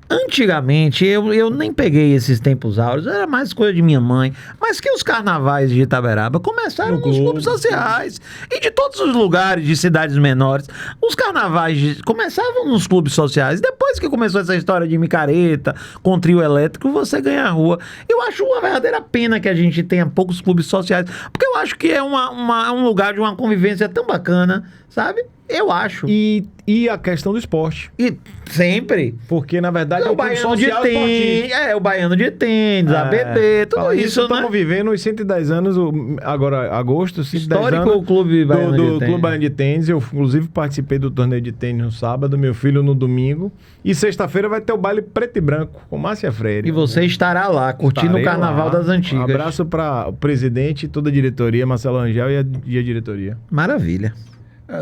[SPEAKER 1] antigamente, eu nem peguei esses tempos áureos, era mais coisa de minha mãe, mas que os carnavais de Itaberaba começaram nos clubes sociais. E de todos os lugares de cidades menores, os carnavais começavam nos clubes sociais. Depois que começou essa história de micareta, com trio elétrico, você ganha a rua. Eu acho uma verdadeira pena que a gente tenha poucos clubes sociais, porque eu acho que é um lugar de uma convivência tão bacana, sabe? Eu acho.
[SPEAKER 2] E a questão do esporte.
[SPEAKER 1] E sempre.
[SPEAKER 2] Porque, na verdade, é o
[SPEAKER 1] baiano de tênis. O baiano de tênis, a ABB, tudo isso, né?
[SPEAKER 2] Estamos vivendo os 110 anos, agora, agosto, 110
[SPEAKER 1] histórico
[SPEAKER 2] anos
[SPEAKER 1] Clube Baiano
[SPEAKER 2] do Clube Baiano de Tênis. Eu, inclusive, participei do torneio de tênis no sábado, meu filho no domingo. E sexta-feira vai ter o baile preto e branco, com Márcia Freire.
[SPEAKER 1] E você estará lá, curtindo o Carnaval das Antigas.
[SPEAKER 2] Um abraço para o presidente, toda a diretoria, Marcelo Angel e a diretoria.
[SPEAKER 1] Maravilha.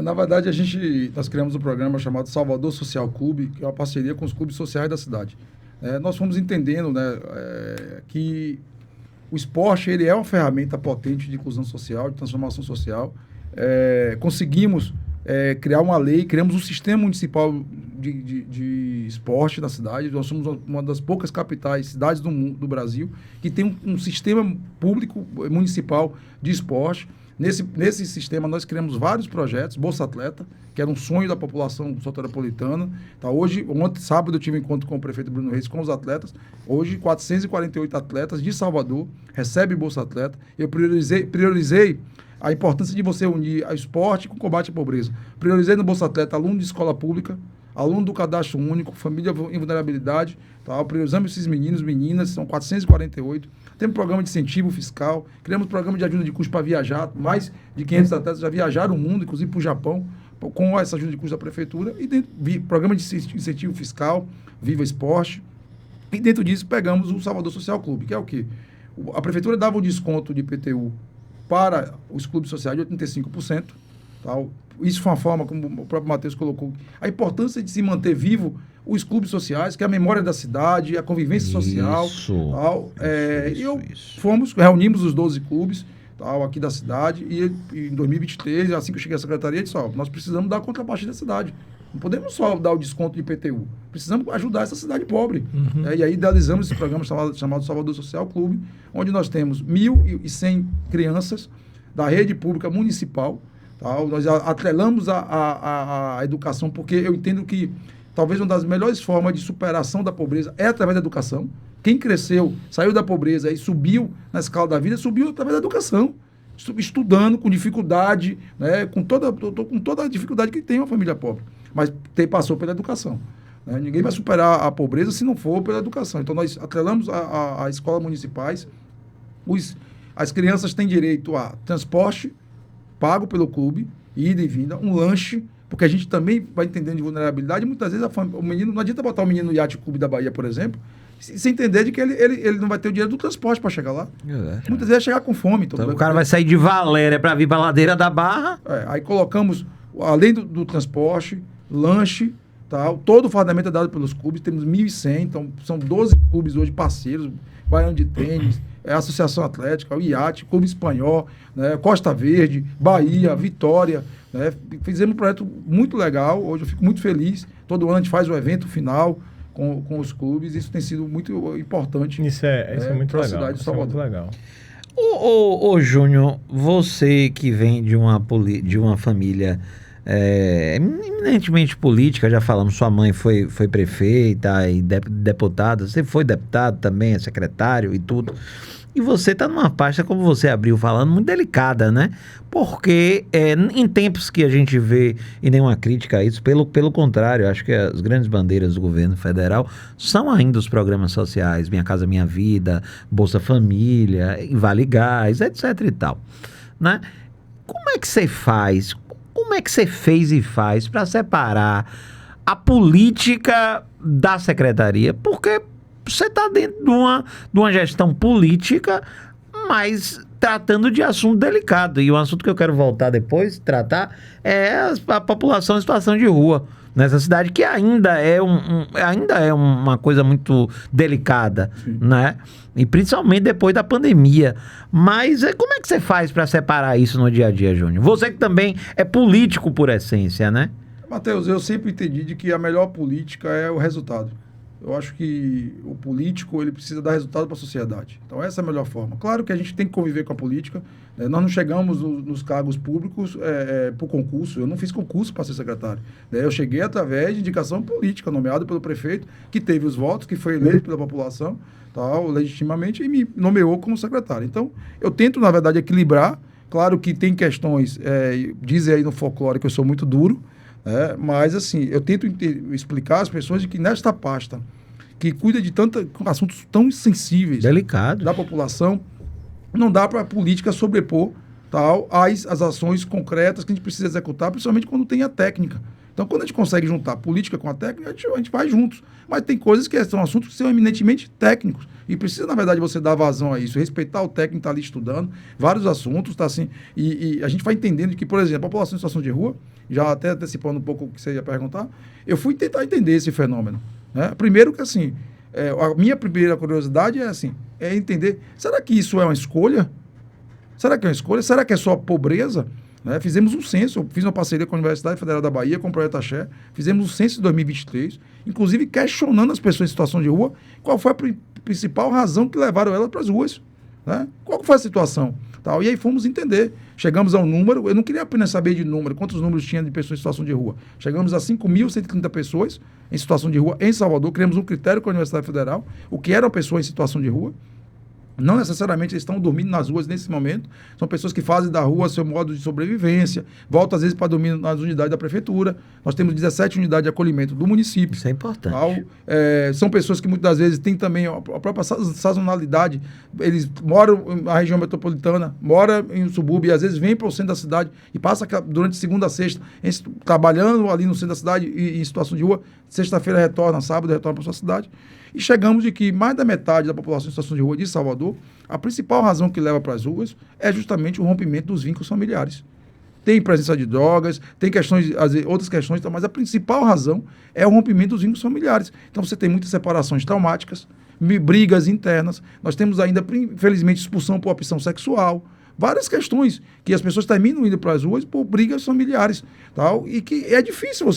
[SPEAKER 3] Na verdade, nós criamos um programa chamado Salvador Social Clube, que é uma parceria com os clubes sociais da cidade. Nós fomos entendendo, né, que o esporte ele é uma ferramenta potente de inclusão social, de transformação social. Conseguimos, criar uma lei, criamos um sistema municipal de esporte na cidade. Nós somos uma das poucas capitais, cidades do Brasil, que tem um sistema público municipal de esporte. Nesse sistema, nós criamos vários projetos, Bolsa Atleta, que era um sonho da população soteropolitana. Tá? Ontem, sábado, eu tive um encontro com o prefeito Bruno Reis, com os atletas. Hoje, 448 atletas de Salvador recebem Bolsa Atleta. Eu priorizei a importância de você unir o esporte com o combate à pobreza. Priorizei no Bolsa Atleta aluno de escola pública, aluno do cadastro único, família em vulnerabilidade. Tá? Priorizamos esses meninos, meninas, são 448. Temos programa de incentivo fiscal, criamos programa de ajuda de custo para viajar. Mais de 500 atletas já viajaram o mundo, inclusive para o Japão, com essa ajuda de custo da prefeitura. E programa de incentivo fiscal, Viva Esporte. E dentro disso pegamos o Salvador Social Clube, que é o quê? A prefeitura dava um desconto de IPTU para os clubes sociais de 85%. Tá? Isso foi uma forma, como o próprio Matheus colocou, a importância de se manter vivo os clubes sociais, que é a memória da cidade, a convivência social. Tal. Reunimos os 12 clubes tal, aqui da cidade e em 2023, assim que eu cheguei à secretaria, disse, nós precisamos dar a contrapartida da cidade. Não podemos só dar o desconto de IPTU. Precisamos ajudar essa cidade pobre. E aí idealizamos esse programa chamado Salvador Social Clube, onde nós temos 1.100 crianças da rede pública municipal. Tá? Nós atrelamos a educação, porque eu entendo que talvez uma das melhores formas de superação da pobreza é através da educação. Quem cresceu, saiu da pobreza e subiu na escala da vida, subiu através da educação. Estudando com dificuldade, né? com toda a dificuldade que tem uma família pobre. Mas passou pela educação. Né? Ninguém vai superar a pobreza se não for pela educação. Então, nós atrelamos a escolas municipais. As crianças têm direito a transporte pago pelo clube, ida e vinda, um lanche, porque a gente também vai entendendo de vulnerabilidade. Muitas vezes o menino, não adianta botar o menino no Yacht Clube da Bahia, por exemplo, sem entender de que ele não vai ter o dinheiro do transporte para chegar lá. Muitas vezes vai chegar com fome.
[SPEAKER 1] Então o cara vai sair de Valéria para vir para a Ladeira da Barra.
[SPEAKER 3] Aí colocamos, além do transporte, lanche, tal, todo o fardamento é dado pelos clubes, temos 1.100, então são 12 clubes hoje parceiros, Baiano de Tênis, a Associação Atlética, o IAT, Clube Espanhol, né, Costa Verde, Bahia, Vitória. Né, fizemos um projeto muito legal, hoje eu fico muito feliz. Todo ano a gente faz o evento final com os clubes, isso tem sido muito importante.
[SPEAKER 2] Isso é muito legal.
[SPEAKER 3] Cidade de Salvador.
[SPEAKER 2] Isso é muito legal.
[SPEAKER 1] Ô Júnior, você que vem de uma família eminentemente política, já falamos, sua mãe foi prefeita e deputada, você foi deputado também, é secretário e tudo. E você está numa pasta, como você abriu falando, muito delicada, né? Porque em tempos que a gente vê, e nenhuma crítica a isso, pelo contrário, acho que as grandes bandeiras do governo federal são ainda os programas sociais, Minha Casa Minha Vida, Bolsa Família, Vale Gás, etc e tal, né? Como é que você faz, como é que você fez e faz para separar a política da secretaria? Porque você está dentro de uma gestão política, mas tratando de assunto delicado. E o assunto que eu quero voltar depois, tratar, é a população em situação de rua. Nessa cidade que ainda é uma coisa muito delicada, né? E principalmente depois da pandemia. Mas como é que você faz para separar isso no dia a dia, Júnior? Você que também é político por essência, né?
[SPEAKER 3] Matheus, eu sempre entendi de que a melhor política é o resultado. Eu acho que o político ele precisa dar resultado para a sociedade. Então, essa é a melhor forma. Claro que a gente tem que conviver com a política. Né? Nós não chegamos nos cargos públicos por concurso. Eu não fiz concurso para ser secretário. Né? Eu cheguei através de indicação política, nomeado pelo prefeito, que teve os votos, que foi eleito pela população, tal, legitimamente, e me nomeou como secretário. Então, eu tento, na verdade, equilibrar. Claro que tem questões, dizem aí no folclore que eu sou muito duro, mas, assim, eu tento explicar às pessoas de que nesta pasta, que cuida de assuntos tão sensíveis
[SPEAKER 1] delicados
[SPEAKER 3] da população, não dá para a política sobrepor as ações concretas que a gente precisa executar, principalmente quando tem a técnica. Então, quando a gente consegue juntar a política com a técnica, a gente vai juntos. Mas tem coisas que são assuntos que são eminentemente técnicos. E precisa, na verdade, você dar vazão a isso, respeitar o técnico que está ali estudando, vários assuntos, tá assim. E a gente vai entendendo que, por exemplo, a população em situação de rua, já até antecipando um pouco o que você ia perguntar, eu fui tentar entender esse fenômeno. Né? Primeiro que, assim, a minha primeira curiosidade é entender, será que isso é uma escolha? Será que é uma escolha? Será que é só pobreza? Né? Fizemos um censo, eu fiz uma parceria com a Universidade Federal da Bahia, com o Projeto Axé, fizemos um censo de 2023, inclusive questionando as pessoas em situação de rua, qual foi a principal razão que levaram elas para as ruas. Né? Qual foi a situação? Tal. E aí fomos entender. Chegamos a um número, eu não queria apenas saber de número, quantos números tinha de pessoas em situação de rua. Chegamos a 5.130 pessoas em situação de rua em Salvador, criamos um critério com a Universidade Federal, o que era uma pessoa em situação de rua. Não necessariamente eles estão dormindo nas ruas nesse momento, são pessoas que fazem da rua seu modo de sobrevivência, voltam às vezes para dormir nas unidades da prefeitura. Nós temos 17 unidades de acolhimento do município.
[SPEAKER 1] Isso é importante.
[SPEAKER 3] São pessoas que muitas das vezes têm também a própria sazonalidade, eles moram na região metropolitana, moram em um subúrbio e às vezes vêm para o centro da cidade e passa durante segunda a sexta trabalhando ali no centro da cidade e em situação de rua, sexta-feira retorna, sábado retorna para a sua cidade. E chegamos de que mais da metade da população em situação de rua de Salvador, a principal razão que leva para as ruas é justamente o rompimento dos vínculos familiares. Tem presença de drogas, tem questões, outras questões, mas a principal razão é o rompimento dos vínculos familiares. Então você tem muitas separações traumáticas, brigas internas, nós temos ainda, infelizmente, expulsão por opção sexual, várias questões que as pessoas terminam indo para as ruas por brigas familiares. Tal, e que é difícil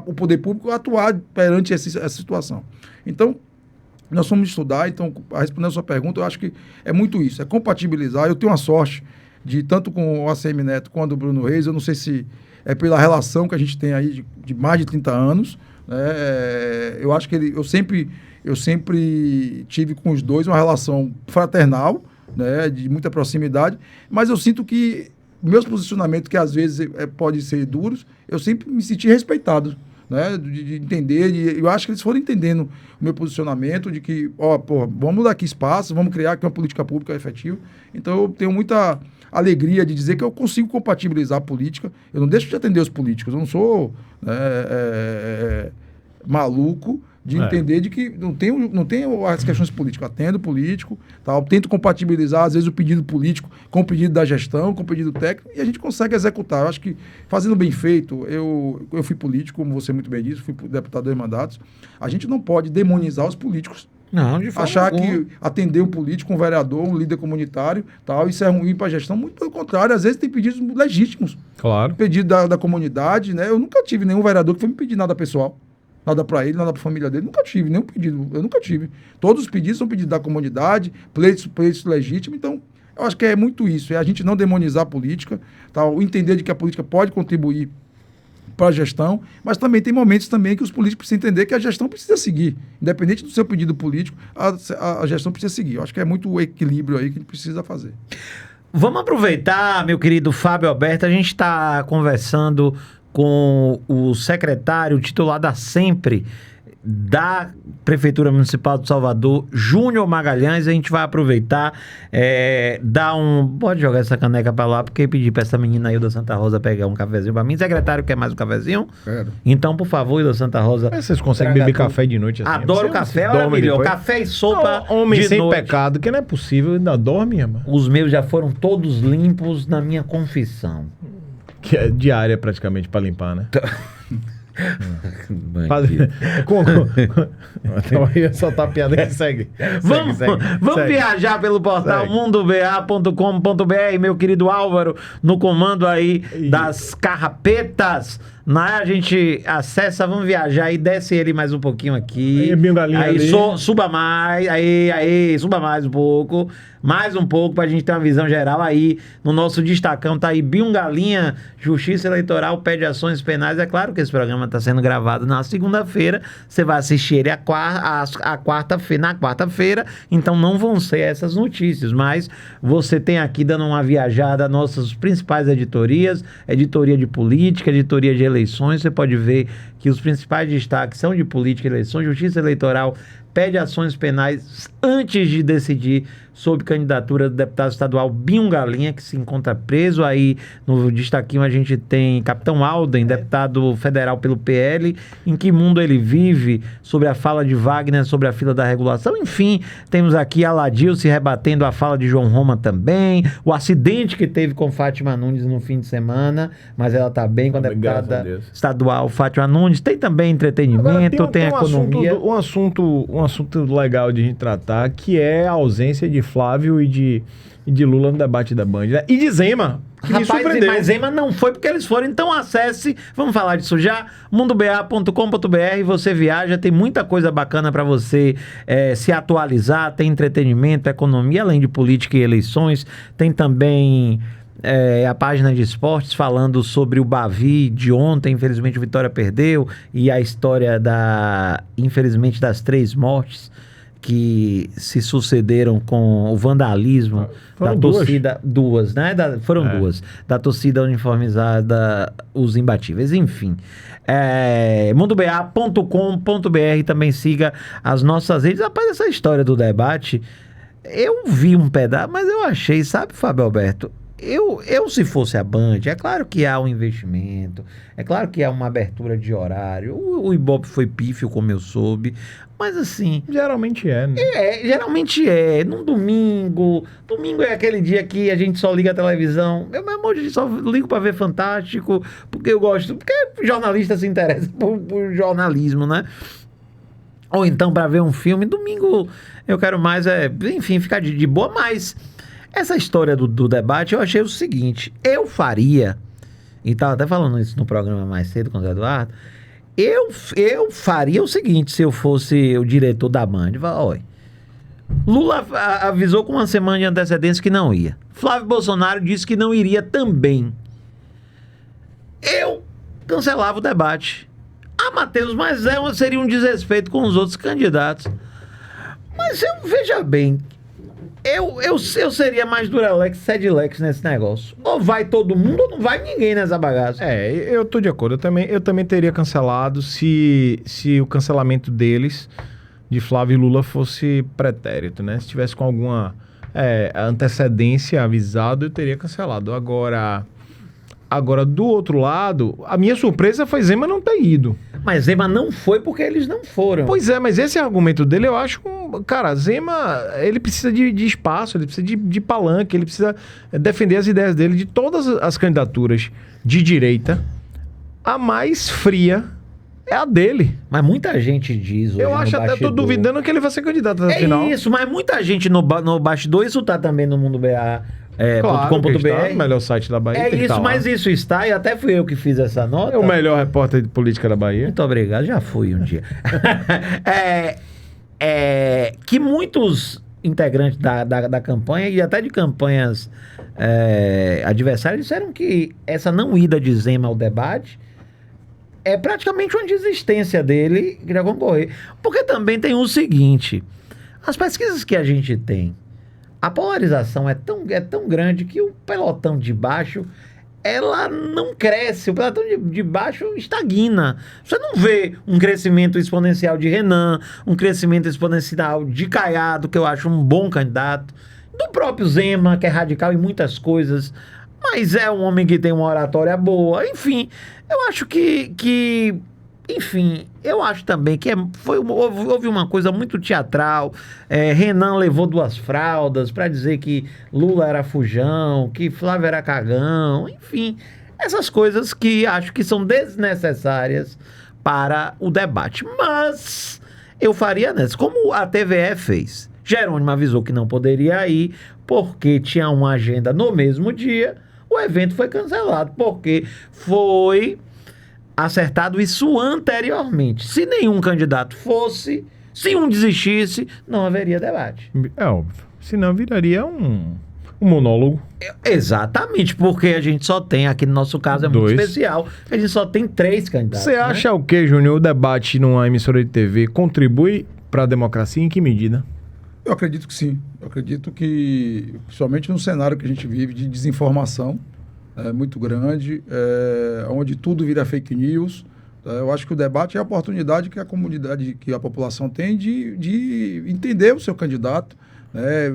[SPEAKER 3] o poder público atuar perante essa situação. Então, nós fomos estudar, então, respondendo a sua pergunta, eu acho que é muito isso, é compatibilizar. Eu tenho uma sorte de, tanto com o ACM Neto quanto o Bruno Reis, eu não sei se é pela relação que a gente tem aí de mais de 30 anos, né? Eu acho que eu sempre tive com os dois uma relação fraternal, né? De muita proximidade, mas eu sinto que meus posicionamentos, que às vezes podem ser duros, eu sempre me senti respeitado. Né, de entender, eu acho que eles foram entendendo o meu posicionamento de que, vamos dar aqui espaço, vamos criar aqui uma política pública efetiva. Então eu tenho muita alegria de dizer que eu consigo compatibilizar a política, eu não deixo de atender os políticos, eu não sou maluco de entender de que não tenho as questões políticas, atendo político, tal, tento compatibilizar, às vezes, o pedido político com o pedido da gestão, com o pedido técnico, e a gente consegue executar. Eu acho que, fazendo bem feito, eu fui político, como você muito bem disse, fui deputado 2 mandatos, a gente não pode demonizar os políticos.
[SPEAKER 1] Não, de forma
[SPEAKER 3] achar
[SPEAKER 1] alguma.
[SPEAKER 3] que atender um político, um vereador, um líder comunitário, tal, isso é ruim para a gestão. Muito pelo contrário, às vezes tem pedidos legítimos.
[SPEAKER 2] Claro.
[SPEAKER 3] Pedido da comunidade, né? Eu nunca tive nenhum vereador que foi me pedir nada pessoal. Nada para ele, nada para a família dele. Nunca tive nenhum pedido. Eu nunca tive. Todos os pedidos são pedidos da comunidade, pleitos legítimos. Então, eu acho que é muito isso. É a gente não demonizar a política, tal, entender de que a política pode contribuir para a gestão, mas também tem momentos também que os políticos precisam entender que a gestão precisa seguir. Independente do seu pedido político, a gestão precisa seguir. Eu acho que é muito o equilíbrio aí que a gente precisa fazer.
[SPEAKER 1] Vamos aproveitar, meu querido Fábio Alberto, a gente está conversando com o secretário titular da Sempre da Prefeitura Municipal de Salvador, Júnior Magalhães. A gente vai aproveitar, pode jogar essa caneca para lá, porque eu pedi para essa menina Hilda Santa Rosa pegar um cafezinho para mim. Secretário, quer mais um cafezinho?
[SPEAKER 3] Quero.
[SPEAKER 1] Então, por favor, Hilda Santa Rosa.
[SPEAKER 2] Mas vocês conseguem beber café de noite assim?
[SPEAKER 1] Adoro café, olha, melhor. Café e sopa
[SPEAKER 2] homem
[SPEAKER 1] de
[SPEAKER 2] sem
[SPEAKER 1] noite.
[SPEAKER 2] pecado, que não é possível, ainda dorme, irmão.
[SPEAKER 1] Os meus já foram todos limpos na minha confissão.
[SPEAKER 2] Que é diária praticamente para limpar, né? Então aí só tá a piada que segue.
[SPEAKER 1] Vamos viajar pelo portal mundoba.com.br, meu querido Álvaro, no comando aí das carrapetas. A gente acessa, vamos viajar e desce ele mais um pouquinho aqui. Aí suba mais, suba mais um pouco pra gente ter uma visão geral. Aí no nosso destacão tá aí Binho Galinha, Justiça Eleitoral pede ações penais. É claro que esse programa tá sendo gravado na segunda-feira, você vai assistir ele na quarta-feira, então não vão ser essas notícias, mas você tem aqui dando uma viajada nossas principais editorias, editoria de política, editoria de eleições. Você pode ver que os principais destaques são de política e eleições. Justiça Eleitoral pede ações penais antes de decidir sobre candidatura do deputado estadual Binho Galinha, que se encontra preso. Aí no destaquinho a gente tem Capitão Alden, deputado federal pelo PL, em que mundo ele vive, sobre a fala de Wagner, sobre a fila da regulação. Enfim, temos aqui a Ladil se rebatendo a fala de João Roma também, o acidente que teve com Fátima Nunes no fim de semana, mas ela está bem com a deputada estadual Fátima Nunes. Tem também entretenimento, tem economia.
[SPEAKER 2] Um assunto legal de a gente tratar, que é a ausência de Flávio e de Lula no debate da Band, né? E de Zema, que me surpreendeu.
[SPEAKER 1] Mas Zema não foi porque eles foram. Então acesse, vamos falar disso já, mundoba.com.br, você viaja, tem muita coisa bacana para você se atualizar, tem entretenimento, economia, além de política e eleições, tem também a página de esportes falando sobre o Bavi de ontem, infelizmente o Vitória perdeu, e a história infelizmente, das 3 mortes que se sucederam com o vandalismo da torcida, duas, né? Foram duas, da torcida uniformizada, os imbatíveis, enfim. mundoba.com.br, também siga as nossas redes. Rapaz, essa história do debate, eu vi um pedaço, mas eu achei, sabe, Fábio Alberto, eu se fosse a Band, é claro que há um investimento, é claro que há uma abertura de horário, o Ibope foi pífio, como eu soube, mas assim...
[SPEAKER 2] Geralmente né?
[SPEAKER 1] Geralmente é. Num domingo é aquele dia que a gente só liga a televisão. Meu amor, a gente só ligo pra ver Fantástico, porque eu gosto, porque jornalista se interessa por jornalismo, né? Ou então pra ver um filme. Domingo eu quero mais, enfim, ficar de boa, mas... Essa história do debate, eu achei o seguinte, eu faria, e estava até falando isso no programa mais cedo com o Zé Eduardo, eu faria o seguinte, se eu fosse o diretor da Band, olha, Lula avisou com uma semana de antecedência que não ia, Flávio Bolsonaro disse que não iria também, eu cancelava o debate. Matheus, mas seria um desrespeito com os outros candidatos. Mas veja bem, eu seria mais Duralex, Sedilex nesse negócio. Ou vai todo mundo ou não vai ninguém nessa bagaça.
[SPEAKER 2] Eu tô de acordo. Eu também teria cancelado se o cancelamento deles, de Flávio e Lula, fosse pretérito, né? Se tivesse com alguma antecedência avisado, eu teria cancelado. Agora, do outro lado, a minha surpresa foi Zema não ter ido.
[SPEAKER 1] Mas Zema não foi porque eles não foram.
[SPEAKER 2] Pois é, mas esse argumento dele eu acho... Cara, Zema, ele precisa de espaço, ele precisa de palanque, ele precisa defender as ideias dele de todas as candidaturas de direita. A mais fria é a dele.
[SPEAKER 1] Mas muita gente diz hoje
[SPEAKER 2] eu acho
[SPEAKER 1] no
[SPEAKER 2] até, tô duvidando que ele vai ser candidato até o final.
[SPEAKER 1] É isso, mas muita gente no bastidor, isso tá também no Mundo BA.
[SPEAKER 2] Claro, o melhor site da Bahia.
[SPEAKER 1] É isso, mas isso está, e até fui eu que fiz essa nota.
[SPEAKER 2] É o melhor repórter de política da Bahia.
[SPEAKER 1] Muito obrigado, já fui um dia. Que muitos integrantes da campanha e até de campanhas adversárias disseram que essa não ida de Zema ao debate é praticamente uma desistência dele que já concorrer. Porque também tem o seguinte, as pesquisas que a gente tem, a polarização é tão grande que o pelotão de baixo, ela não cresce, o pelotão de baixo estagna. Você não vê um crescimento exponencial de Renan, um crescimento exponencial de Caiado, que eu acho um bom candidato, do próprio Zema, que é radical em muitas coisas, mas é um homem que tem uma oratória boa. Enfim, eu acho enfim, eu acho também que houve uma coisa muito teatral. Renan levou 2 fraldas para dizer que Lula era fujão, que Flávio era cagão, enfim, essas coisas que acho que são desnecessárias para o debate. Mas eu faria nessa, como a TVE fez. Jerônimo avisou que não poderia ir porque tinha uma agenda no mesmo dia, o evento foi cancelado, porque foi acertado isso anteriormente. Se nenhum candidato fosse, se um desistisse, não haveria debate.
[SPEAKER 2] É óbvio. Senão viraria um monólogo.
[SPEAKER 1] Exatamente, porque a gente só tem, aqui no nosso caso é muito especial, a gente só tem 3 candidatos.
[SPEAKER 2] Você acha o que, Júnior? O debate numa emissora de TV contribui para a democracia? Em que medida?
[SPEAKER 3] Eu acredito que sim. Eu acredito que, principalmente no cenário que a gente vive de desinformação, muito grande, onde tudo vira fake news. Eu acho que o debate é a oportunidade que a comunidade, que a população tem de entender o seu candidato,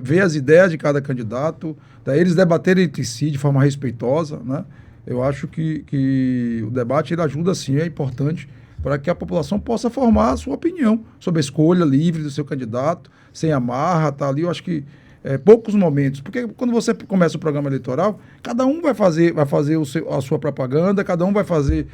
[SPEAKER 3] ver as ideias de cada candidato, eles debaterem entre si de forma respeitosa, né? Eu acho que o debate ele ajuda, sim, é importante para que a população possa formar a sua opinião sobre a escolha livre do seu candidato, sem amarra, tá ali. Eu acho que poucos momentos, porque quando você começa o programa eleitoral, cada um vai fazer a sua propaganda, cada um vai fazer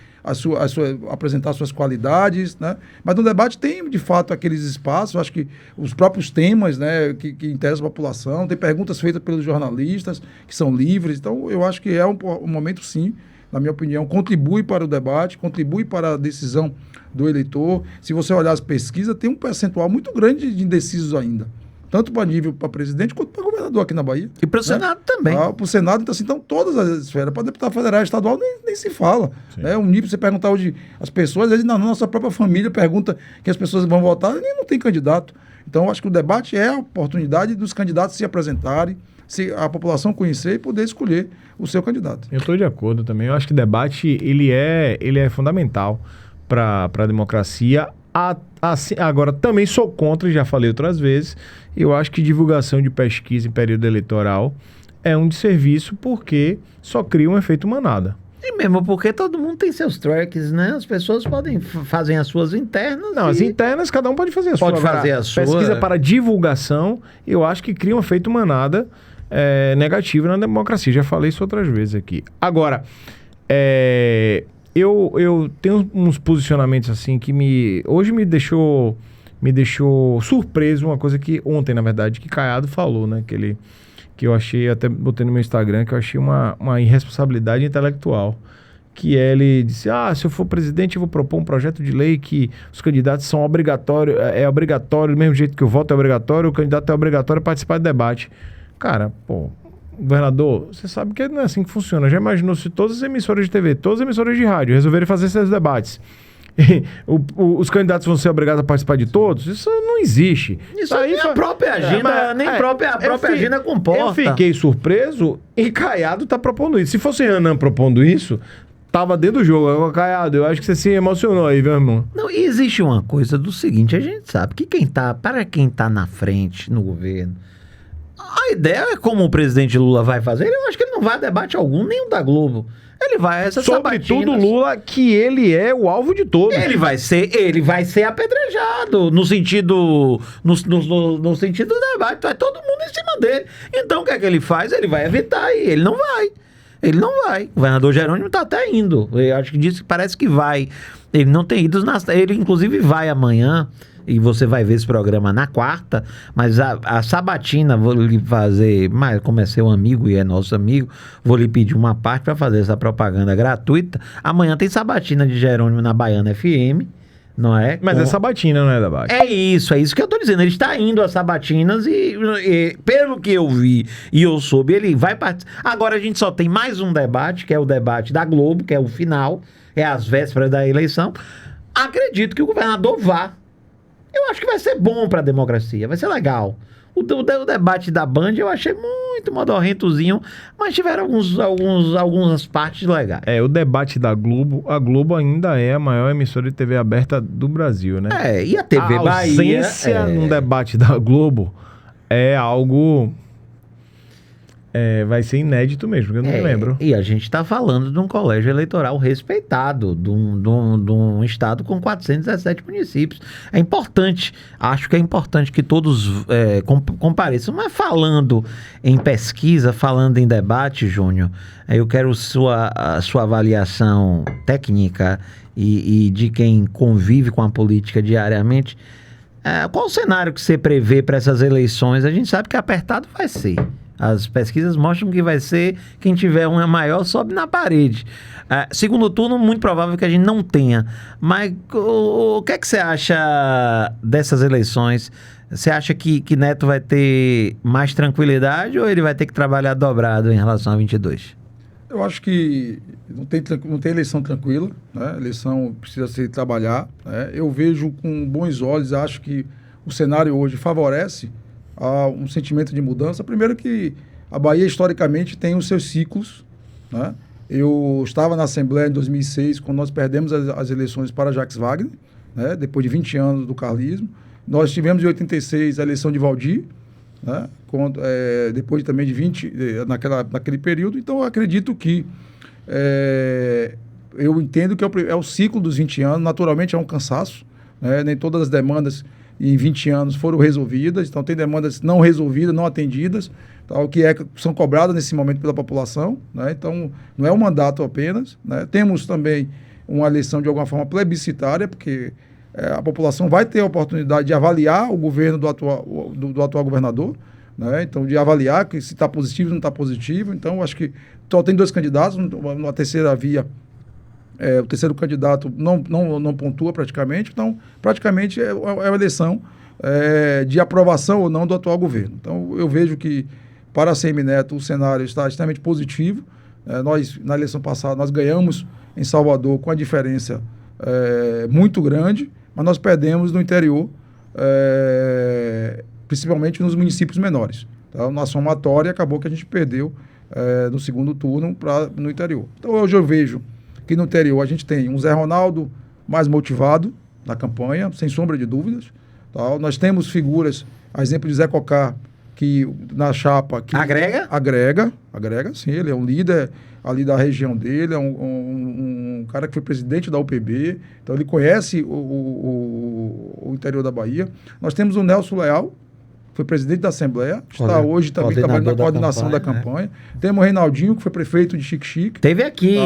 [SPEAKER 3] apresentar suas qualidades, né? Mas no debate tem, de fato, aqueles espaços, acho que os próprios temas, né, que interessam a população, tem perguntas feitas pelos jornalistas, que são livres, então eu acho que é um momento, sim, na minha opinião, contribui para o debate, contribui para a decisão do eleitor. Se você olhar as pesquisas, tem um percentual muito grande de indecisos ainda. Tanto para nível para presidente quanto para governador aqui na Bahia.
[SPEAKER 1] E para o Senado também.
[SPEAKER 3] Para o Senado, então, assim, todas as esferas. Para deputado federal e estadual, nem se fala. Um nível, você perguntar hoje, as pessoas, às vezes, na nossa própria família, pergunta que as pessoas vão votar e não tem candidato. Então, eu acho que o debate é a oportunidade dos candidatos se apresentarem, se a população conhecer e poder escolher o seu candidato.
[SPEAKER 2] Eu estou de acordo também. Eu acho que o debate ele é fundamental para a democracia. Assim, agora, também sou contra, e já falei outras vezes, eu acho que divulgação de pesquisa em período eleitoral é um desserviço porque só cria um efeito manada.
[SPEAKER 1] E mesmo porque todo mundo tem seus tracks, né? As pessoas fazem as suas internas.
[SPEAKER 2] Não, as internas cada um pode fazer a sua.
[SPEAKER 1] Pode fazer a sua.
[SPEAKER 2] Pesquisa para divulgação, eu acho que cria um efeito manada negativo na democracia. Já falei isso outras vezes aqui. Agora, eu tenho uns posicionamentos assim que hoje me deixou surpreso, uma coisa que ontem, na verdade, que Caiado falou, né? Que eu achei, até botei no meu Instagram, que eu achei uma irresponsabilidade intelectual. Que ele disse, se eu for presidente eu vou propor um projeto de lei que os candidatos são obrigatórios, é obrigatório, do mesmo jeito que o voto é obrigatório, o candidato é obrigatório participar do debate. Cara, governador, você sabe que não é assim que funciona. Já imaginou se todas as emissoras de TV, todas as emissoras de rádio resolverem fazer esses debates? Os candidatos vão ser obrigados a participar de todos? Isso não existe.
[SPEAKER 1] Isso aí a própria agenda, a própria agenda comporta.
[SPEAKER 2] Eu fiquei surpreso e Caiado está propondo isso. Se fosse Renan propondo isso, tava dentro do jogo. Agora, Caiado, eu acho que você se emocionou aí, meu irmão.
[SPEAKER 1] Não, e existe uma coisa do seguinte, a gente sabe que para quem tá na frente no governo, a ideia é como o presidente Lula vai fazer. Eu acho que ele não vai a debate algum, nem o da Globo. Ele vai a essas
[SPEAKER 2] Sobretudo Lula, que ele é o alvo de todos.
[SPEAKER 1] Ele vai ser apedrejado no sentido no sentido do debate. Vai todo mundo em cima dele. Então o que é que ele faz? Ele vai evitar e ele não vai. Ele não vai. O governador Jerônimo está até indo. Eu acho que disse que parece que vai. Ele não tem ido. Ele inclusive vai amanhã. E você vai ver esse programa na quarta, mas a sabatina vou lhe fazer, mas como é seu amigo e é nosso amigo, vou lhe pedir uma parte para fazer essa propaganda gratuita. Amanhã tem sabatina de Jerônimo na Baiana FM, não é?
[SPEAKER 2] Mas é sabatina, não é debate?
[SPEAKER 1] É isso que eu tô dizendo. Ele está indo às sabatinas e pelo que eu vi e eu soube, ele vai participar. Agora a gente só tem mais um debate, que é o debate da Globo, que é o final, é às vésperas da eleição. Acredito que o governador vá. Eu acho que vai ser bom para a democracia, vai ser legal. O debate da Band eu achei muito modorrentozinho, mas tiveram algumas partes legais.
[SPEAKER 2] O debate da Globo, a Globo ainda é a maior emissora de TV aberta do Brasil, né?
[SPEAKER 1] E a TV Bahia...
[SPEAKER 2] A ausência num debate da Globo é algo... vai ser inédito mesmo, eu não me lembro.
[SPEAKER 1] E a gente está falando de um colégio eleitoral respeitado, de um estado com 417 municípios. É importante, acho que é importante que todos compareçam. Mas falando em pesquisa, falando em debate, Júnior, eu quero a sua avaliação técnica e de quem convive com a política diariamente. Qual o cenário que você prevê para essas eleições? A gente sabe que apertado vai ser. As pesquisas mostram que vai ser quem tiver uma maior sobe na parede. Segundo turno, muito provável que a gente não tenha. Mas o que é que você acha dessas eleições? Você acha que Neto vai ter mais tranquilidade ou ele vai ter que trabalhar dobrado em relação a 22?
[SPEAKER 3] Eu acho que não tem eleição tranquila, né? A eleição precisa se trabalhar, né? Eu vejo com bons olhos, acho que o cenário hoje favorece a um sentimento de mudança. Primeiro que a Bahia, historicamente, tem os seus ciclos, né? Eu estava na Assembleia em 2006, quando nós perdemos as eleições para Jacques Wagner, né? Depois de 20 anos do carlismo. Nós tivemos em 86 a eleição de Valdir, né? Depois também de 20, naquele período. Então, eu acredito que eu entendo que é o ciclo dos 20 anos. Naturalmente, é um cansaço, né? Nem todas as demandas em 20 anos foram resolvidas. Então, tem demandas não resolvidas, não atendidas, tal, que são cobradas nesse momento pela população, né? Então, não é um mandato apenas, né? Temos também uma eleição de alguma forma plebiscitária, porque a população vai ter a oportunidade de avaliar o governo do atual governador, né? Então, de avaliar que se está positivo ou não está positivo. Então, acho que só tem 2 candidatos, na terceira via, o terceiro candidato não pontua praticamente. Então, praticamente é uma eleição de aprovação ou não do atual governo. Então, eu vejo que, para a Semineto, o cenário está extremamente positivo. Nós, na eleição passada, nós ganhamos em Salvador com a diferença muito grande, mas nós perdemos no interior, principalmente nos municípios menores. Então, na somatória, acabou que a gente perdeu no segundo turno no interior. Então, hoje eu vejo que no interior a gente tem um Zé Ronaldo mais motivado na campanha, sem sombra de dúvidas. Tá? Nós temos figuras, a exemplo de Zé Cocá, que na chapa... Que
[SPEAKER 1] agrega?
[SPEAKER 3] Agrega, sim. Ele é um líder ali da região dele, é um cara que foi presidente da UPB, então ele conhece o interior da Bahia. Nós temos o Nelson Leal, foi presidente da Assembleia, está hoje também trabalhando na coordenação da campanha. Né? Temos o Reinaldinho, que foi prefeito de Xique-Xique.
[SPEAKER 1] Teve aqui.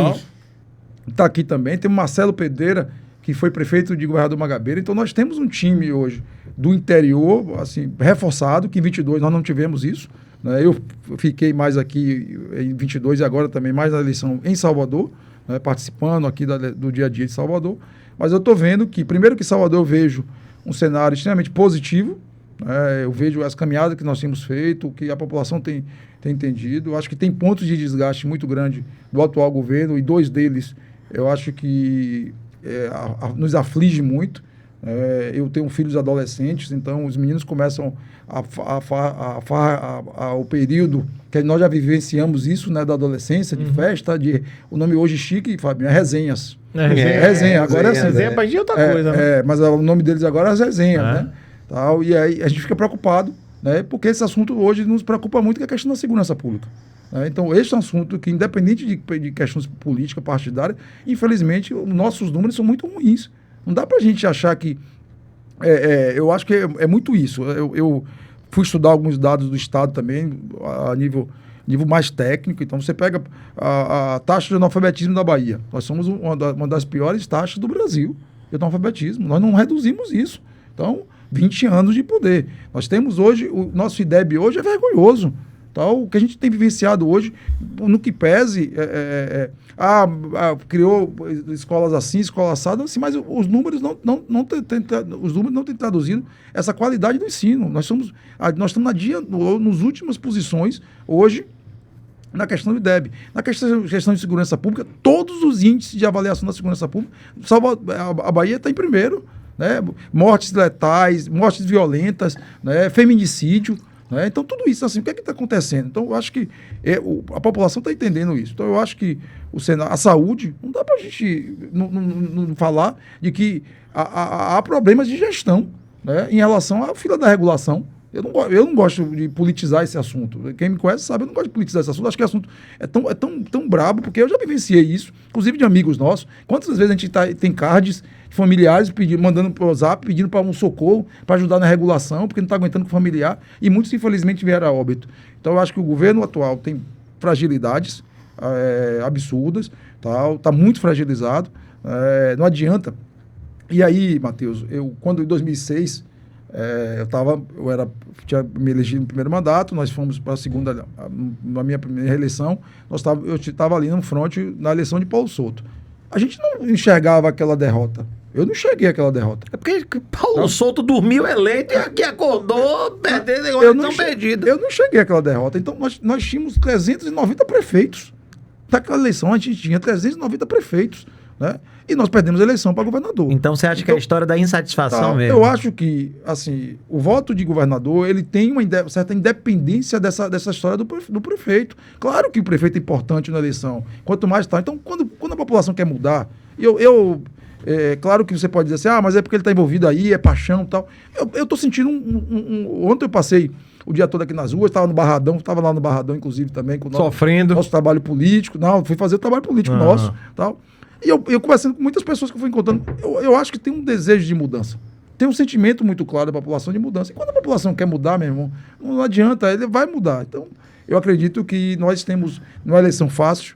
[SPEAKER 3] Está aqui também. Temos o Marcelo Pereira, que foi prefeito de Governador Mangabeira. Então, nós temos um time hoje do interior, assim, reforçado, que em 22 nós não tivemos isso. Né? Eu fiquei mais aqui em 22 e agora também mais na eleição em Salvador, né? Participando aqui do dia a dia de Salvador. Mas eu estou vendo que, primeiro que Salvador, eu vejo um cenário extremamente positivo. Eu vejo as caminhadas que nós temos feito, que a população tem entendido. Eu acho que tem pontos de desgaste muito grande do atual governo, e 2 deles eu acho que nos aflige muito. Eu tenho filhos adolescentes, então os meninos começam o período que nós já vivenciamos isso, né, da adolescência, de festa, o nome hoje chique, Fabinho, é resenhas. Resenha, agora é assim.
[SPEAKER 2] Resenha para de outra coisa, né?
[SPEAKER 3] Mas o nome deles agora é as resenhas, né? Tal, e aí a gente fica preocupado, né, porque esse assunto hoje nos preocupa muito, que é a questão da segurança pública. Né? Então, esse é um assunto que, independente de questões políticas, partidárias, infelizmente, os nossos números são muito ruins. Não dá para a gente achar que... eu acho que é muito isso. Eu fui estudar alguns dados do Estado também, a nível mais técnico. Então, você pega a taxa de analfabetismo da Bahia. Nós somos uma das piores taxas do Brasil de analfabetismo. Nós não reduzimos isso. Então, 20 anos de poder. Nós temos hoje, o nosso IDEB hoje é vergonhoso. Então, o que a gente tem vivenciado hoje, no que pese, criou escolas assim, escolas assadas, assim, mas os números não têm traduzido essa qualidade do ensino. Nós estamos nas últimas posições hoje na questão do IDEB. Na questão de segurança pública, todos os índices de avaliação da segurança pública, a Bahia está em primeiro. Né? Mortes letais, mortes violentas, né? Feminicídio. Né? Então, tudo isso, assim, o que é que está acontecendo? Então, eu acho que a população está entendendo isso. Então, eu acho que a saúde, não dá para a gente não falar de que há problemas de gestão, né? Em relação à fila da regulação. Eu não gosto de politizar esse assunto. Quem me conhece sabe, eu não gosto de politizar esse assunto. Acho que o assunto é tão brabo, porque eu já vivenciei isso, inclusive de amigos nossos. Quantas vezes a gente tem cards familiares mandando para o WhatsApp, pedindo para um socorro, para ajudar na regulação, porque não está aguentando com o familiar, e muitos, infelizmente, vieram a óbito. Então, eu acho que o governo atual tem fragilidades absurdas, está muito fragilizado, não adianta. E aí, Matheus, quando em 2006... tinha me elegido no primeiro mandato, nós fomos para a segunda, na minha primeira reeleição, eu estava ali no fronte na eleição de Paulo Souto. A gente não enxergava aquela derrota. Eu não enxerguei aquela derrota.
[SPEAKER 1] É porque Paulo Souto dormiu eleito e aqui acordou perdendo perdida.
[SPEAKER 3] Eu não enxerguei aquela derrota. Então, nós tínhamos 390 prefeitos. Naquela eleição, a gente tinha 390 prefeitos. Né? E nós perdemos a eleição para governador.
[SPEAKER 1] Então você acha que é a história da insatisfação mesmo?
[SPEAKER 3] Eu acho que, assim, o voto de governador, ele tem uma certa independência dessa história do prefeito. Claro que o prefeito é importante na eleição. Quanto mais está. Então, quando a população quer mudar, claro que você pode dizer assim, mas é porque ele está envolvido aí, é paixão e tal. Eu estou sentindo ontem eu passei o dia todo aqui nas ruas, estava lá no Barradão, inclusive, também, com o nosso trabalho político. Fui fazer o trabalho político nosso, tal. E eu conversando com muitas pessoas que eu fui encontrando, eu acho que tem um desejo de mudança. tem um sentimento muito claro da população de mudança. E quando a população quer mudar, meu irmão, não adianta, ele vai mudar. Então, eu acredito que nós temos, não é eleição fácil,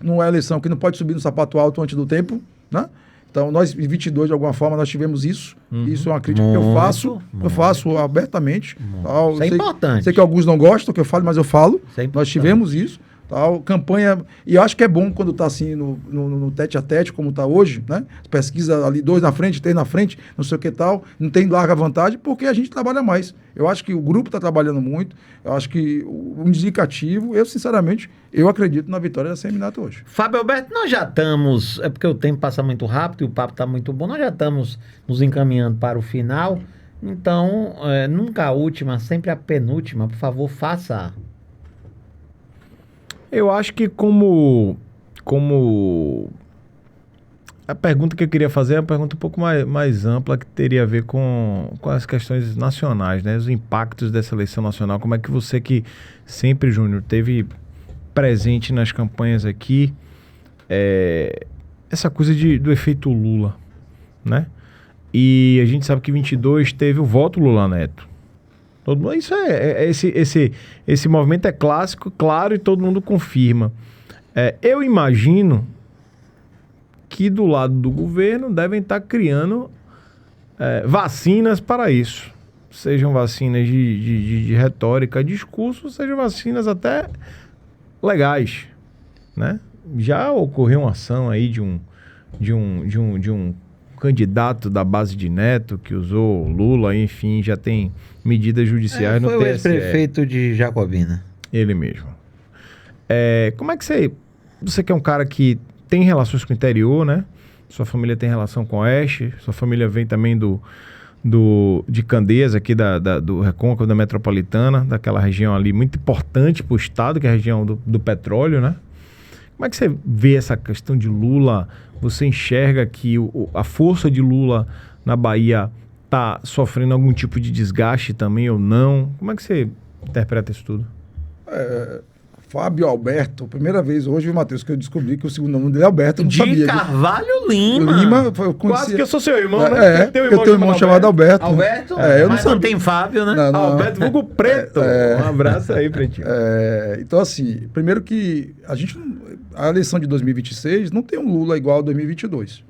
[SPEAKER 3] não é eleição que não pode subir no sapato alto antes do tempo, né? Então, nós, em 22, de alguma forma, nós tivemos isso. Isso é uma crítica que eu faço abertamente. Tal.
[SPEAKER 1] Isso é importante.
[SPEAKER 3] Sei que alguns não gostam que eu fale, mas eu falo.
[SPEAKER 1] É
[SPEAKER 3] nós tivemos isso. Tal, campanha, e eu acho que é bom quando está assim no tete a tete, como está hoje, né? Pesquisa ali, 2 na frente, 3 na frente, não sei o que tal, não tem larga vantagem, porque a gente trabalha mais. Eu acho que o grupo está trabalhando muito, eu acho que o indicativo, eu sinceramente, eu acredito na vitória da Semineto hoje.
[SPEAKER 1] Fábio Alberto, nós já estamos, é porque o tempo passa muito rápido e o papo está muito bom, nós já estamos nos encaminhando para o final, então, nunca a última, sempre a penúltima, por favor, faça.
[SPEAKER 2] Eu acho que como a pergunta que eu queria fazer é uma pergunta um pouco mais ampla, que teria a ver com as questões nacionais, né? Os impactos dessa eleição nacional. Como é que você, que sempre, Júnior, teve presente nas campanhas aqui, essa coisa do efeito Lula, né? E a gente sabe que 22 teve o voto Lula Neto. Isso esse movimento é clássico, claro, e todo mundo confirma. Eu imagino que do lado do governo devem estar criando vacinas para isso. Sejam vacinas de retórica, discurso, sejam vacinas até legais, né? Já ocorreu uma ação aí de um candidato da base de Neto que usou Lula, enfim, já tem medidas judiciais no TSE.
[SPEAKER 1] Foi o ex-prefeito de Jacobina.
[SPEAKER 2] Ele mesmo. Como é que você que é um cara que tem relações com o interior, né? Sua família tem relação com o Oeste, sua família vem também de Candeias, aqui do Recôncavo, da Metropolitana, daquela região ali muito importante para o estado, que é a região do petróleo, né? Como é que você vê essa questão de Lula? Você enxerga que a força de Lula na Bahia está sofrendo algum tipo de desgaste também ou não? Como é que você interpreta isso tudo?
[SPEAKER 3] Fábio Alberto, primeira vez hoje, Matheus, que eu descobri que o segundo nome dele é Alberto, eu não sabia.
[SPEAKER 1] De Carvalho Lima.
[SPEAKER 3] Eu conhecia...
[SPEAKER 2] Quase que eu sou seu irmão, né?
[SPEAKER 3] Eu tenho um irmão chamado Alberto.
[SPEAKER 1] Alberto?
[SPEAKER 3] Eu
[SPEAKER 1] mas não tem Fábio, né?
[SPEAKER 3] Não.
[SPEAKER 2] Alberto vulgo Preto. Um abraço aí, Pretinho.
[SPEAKER 3] Então, assim, primeiro que a eleição de 2026 não tem um Lula igual a 2022.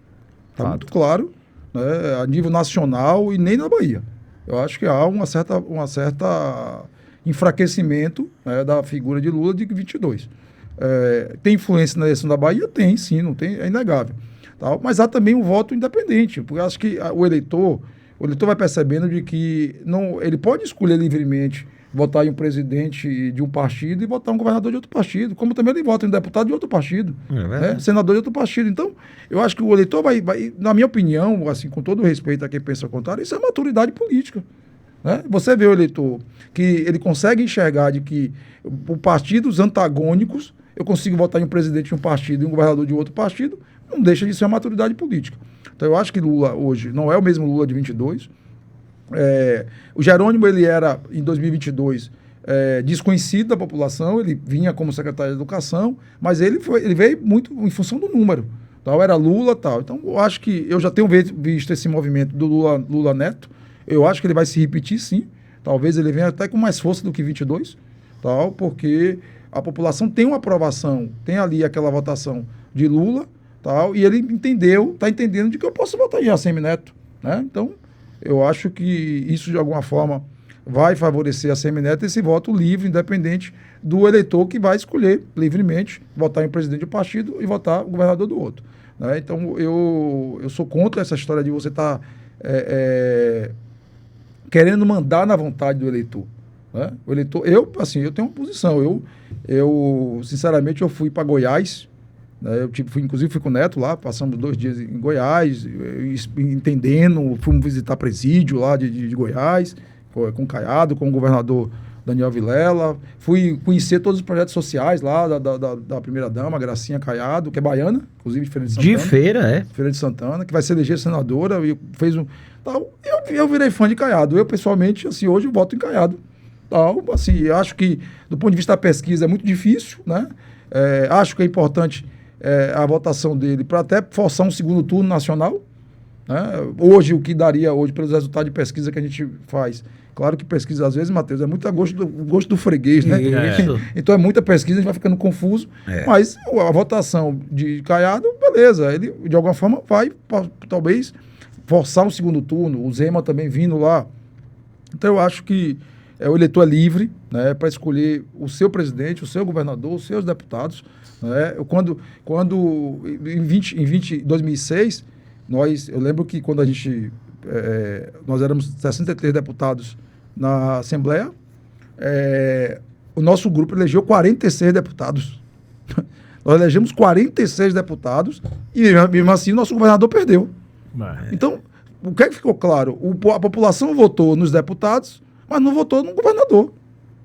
[SPEAKER 3] Está muito claro, né, a nível nacional e nem na Bahia. Eu acho que há uma certa enfraquecimento, né, da figura de Lula de 22. Tem influência na eleição da Bahia? Tem, sim, não tem, é inegável. Tá? Mas há também um voto independente, porque eu acho que o eleitor vai percebendo de que ele pode escolher livremente votar em um presidente de um partido e votar em um governador de outro partido, como também ele vota em um deputado de outro partido, senador de outro partido. Então, eu acho que o eleitor vai, na minha opinião, assim, com todo o respeito a quem pensa o contrário, isso é maturidade política. Né? Você vê o eleitor que ele consegue enxergar de que por partidos antagônicos eu consigo votar em um presidente de um partido e um governador de outro partido, não deixa de ser uma maturidade política. Então eu acho que Lula hoje não é o mesmo Lula de 22. O Jerônimo, ele era, em 2022, desconhecido da população, ele vinha como secretário de Educação, mas ele veio muito em função do número. Tal, era Lula, tal. Então eu acho que eu já tenho visto esse movimento do Lula Neto. Eu acho que ele vai se repetir, sim. Talvez ele venha até com mais força do que 22, tal, porque a população tem uma aprovação, tem ali aquela votação de Lula, tal, e ele está entendendo de que eu posso votar em ACM Neto, né? Então, eu acho que isso, de alguma forma, vai favorecer a ACM Neto, esse voto livre, independente do eleitor que vai escolher livremente votar em presidente do partido e votar o governador do outro, né? Então, eu sou contra essa história de você estar querendo mandar na vontade do eleitor, né? O eleitor, eu tenho uma posição. Eu sinceramente, eu fui para Goiás, né? Inclusive fui com o Neto lá, passamos 2 dias em Goiás, entendendo, fomos visitar presídio lá de Goiás, com o Caiado, com o governador Daniel Vilela, fui conhecer todos os projetos sociais lá da primeira-dama, Gracinha Caiado, que é baiana, inclusive de Feira de Santana.
[SPEAKER 1] De Feira,
[SPEAKER 3] Feira de Santana, que vai se eleger senadora, e fez um... Tal, eu virei fã de Caiado. Eu, pessoalmente, assim, hoje eu voto em Caiado. Tal, assim, acho que, do ponto de vista da pesquisa, é muito difícil, né? Acho que é importante a votação dele para até forçar um segundo turno nacional, Né? Hoje, o que daria hoje pelos resultados de pesquisa que a gente faz. Claro que pesquisa, às vezes, Matheus, é muito a gosto do freguês, né?
[SPEAKER 1] Isso.
[SPEAKER 3] Então é muita pesquisa, a gente vai ficando confuso. Mas a votação de Caiado, beleza, ele de alguma forma vai, talvez, forçar um segundo turno, o Zema também vindo lá. Então eu acho que o eleitor é livre, né, para escolher o seu presidente, o seu governador, os seus deputados. Né? Quando em 2006, eu lembro que quando a gente... nós éramos 63 deputados na Assembleia, o nosso grupo elegeu 46 deputados. Nós elegemos 46 deputados e, mesmo assim, o nosso governador perdeu. Então, o que é que ficou claro? A população votou nos deputados, mas não votou no governador.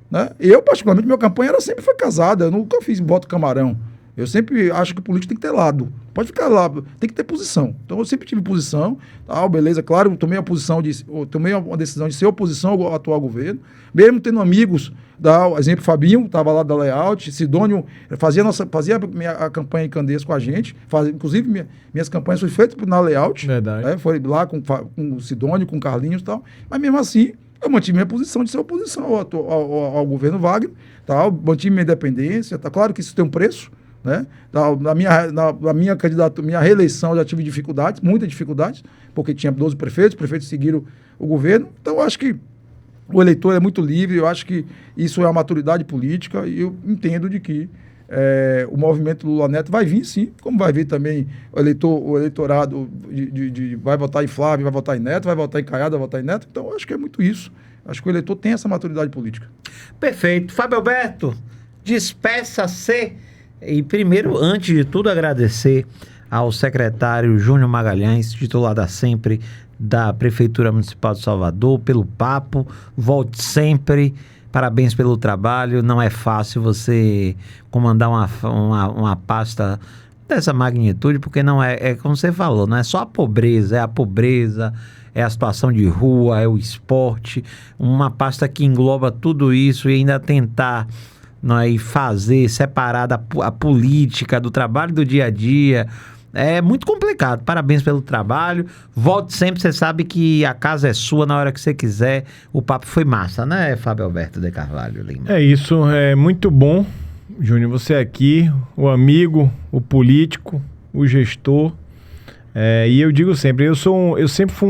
[SPEAKER 3] Né? Eu, particularmente, minha campanha sempre foi casada. Eu nunca fiz voto camarão. Eu sempre acho que o político tem que ter lado. Pode ficar lá, tem que ter posição. Então, eu sempre tive posição. Beleza, claro, eu tomei uma decisão de ser oposição ao atual governo. Mesmo tendo amigos, exemplo, Fabinho, estava lá da Layout, Sidônio fazia a campanha em Candeias com a gente. Inclusive, minhas campanhas foram feitas na Layout.
[SPEAKER 2] Verdade.
[SPEAKER 3] Né? Foi lá com o Sidônio, com o Carlinhos e tal. Mas, mesmo assim, eu mantive minha posição de ser oposição ao governo Wagner. Mantive minha independência. Claro que isso tem um preço. Né? Na minha candidatura, minha reeleição, eu já tive dificuldades, muitas dificuldades, porque tinha 12 prefeitos, os prefeitos seguiram o governo. Então, eu acho que o eleitor é muito livre, eu acho que isso é uma maturidade política e eu entendo de que o movimento Lula Neto vai vir sim, como vai vir também o eleitorado vai votar em Flávio, vai votar em Neto, vai votar em Caiado, vai votar em Neto. Então, eu acho que é muito isso. Acho que o eleitor tem essa maturidade política.
[SPEAKER 1] Perfeito. Fábio Alberto, despeça-se. E primeiro, antes de tudo, agradecer ao secretário Júnior Magalhães, titular da sempre da Prefeitura Municipal de Salvador, pelo papo. Volte sempre. Parabéns pelo trabalho. Não é fácil você comandar uma pasta dessa magnitude, porque não é como você falou, não é só a pobreza, é a situação de rua, é o esporte, uma pasta que engloba tudo isso e ainda tentar... e fazer separada a política do trabalho do dia a dia é muito complicado. Parabéns pelo trabalho, volte sempre, você sabe que a casa é sua na hora que você quiser. O papo foi massa, né, Fábio Alberto de Carvalho Lima?
[SPEAKER 2] É isso, é muito bom, Júnior, você aqui, o amigo, o político, o gestor, e eu digo sempre, eu sempre fui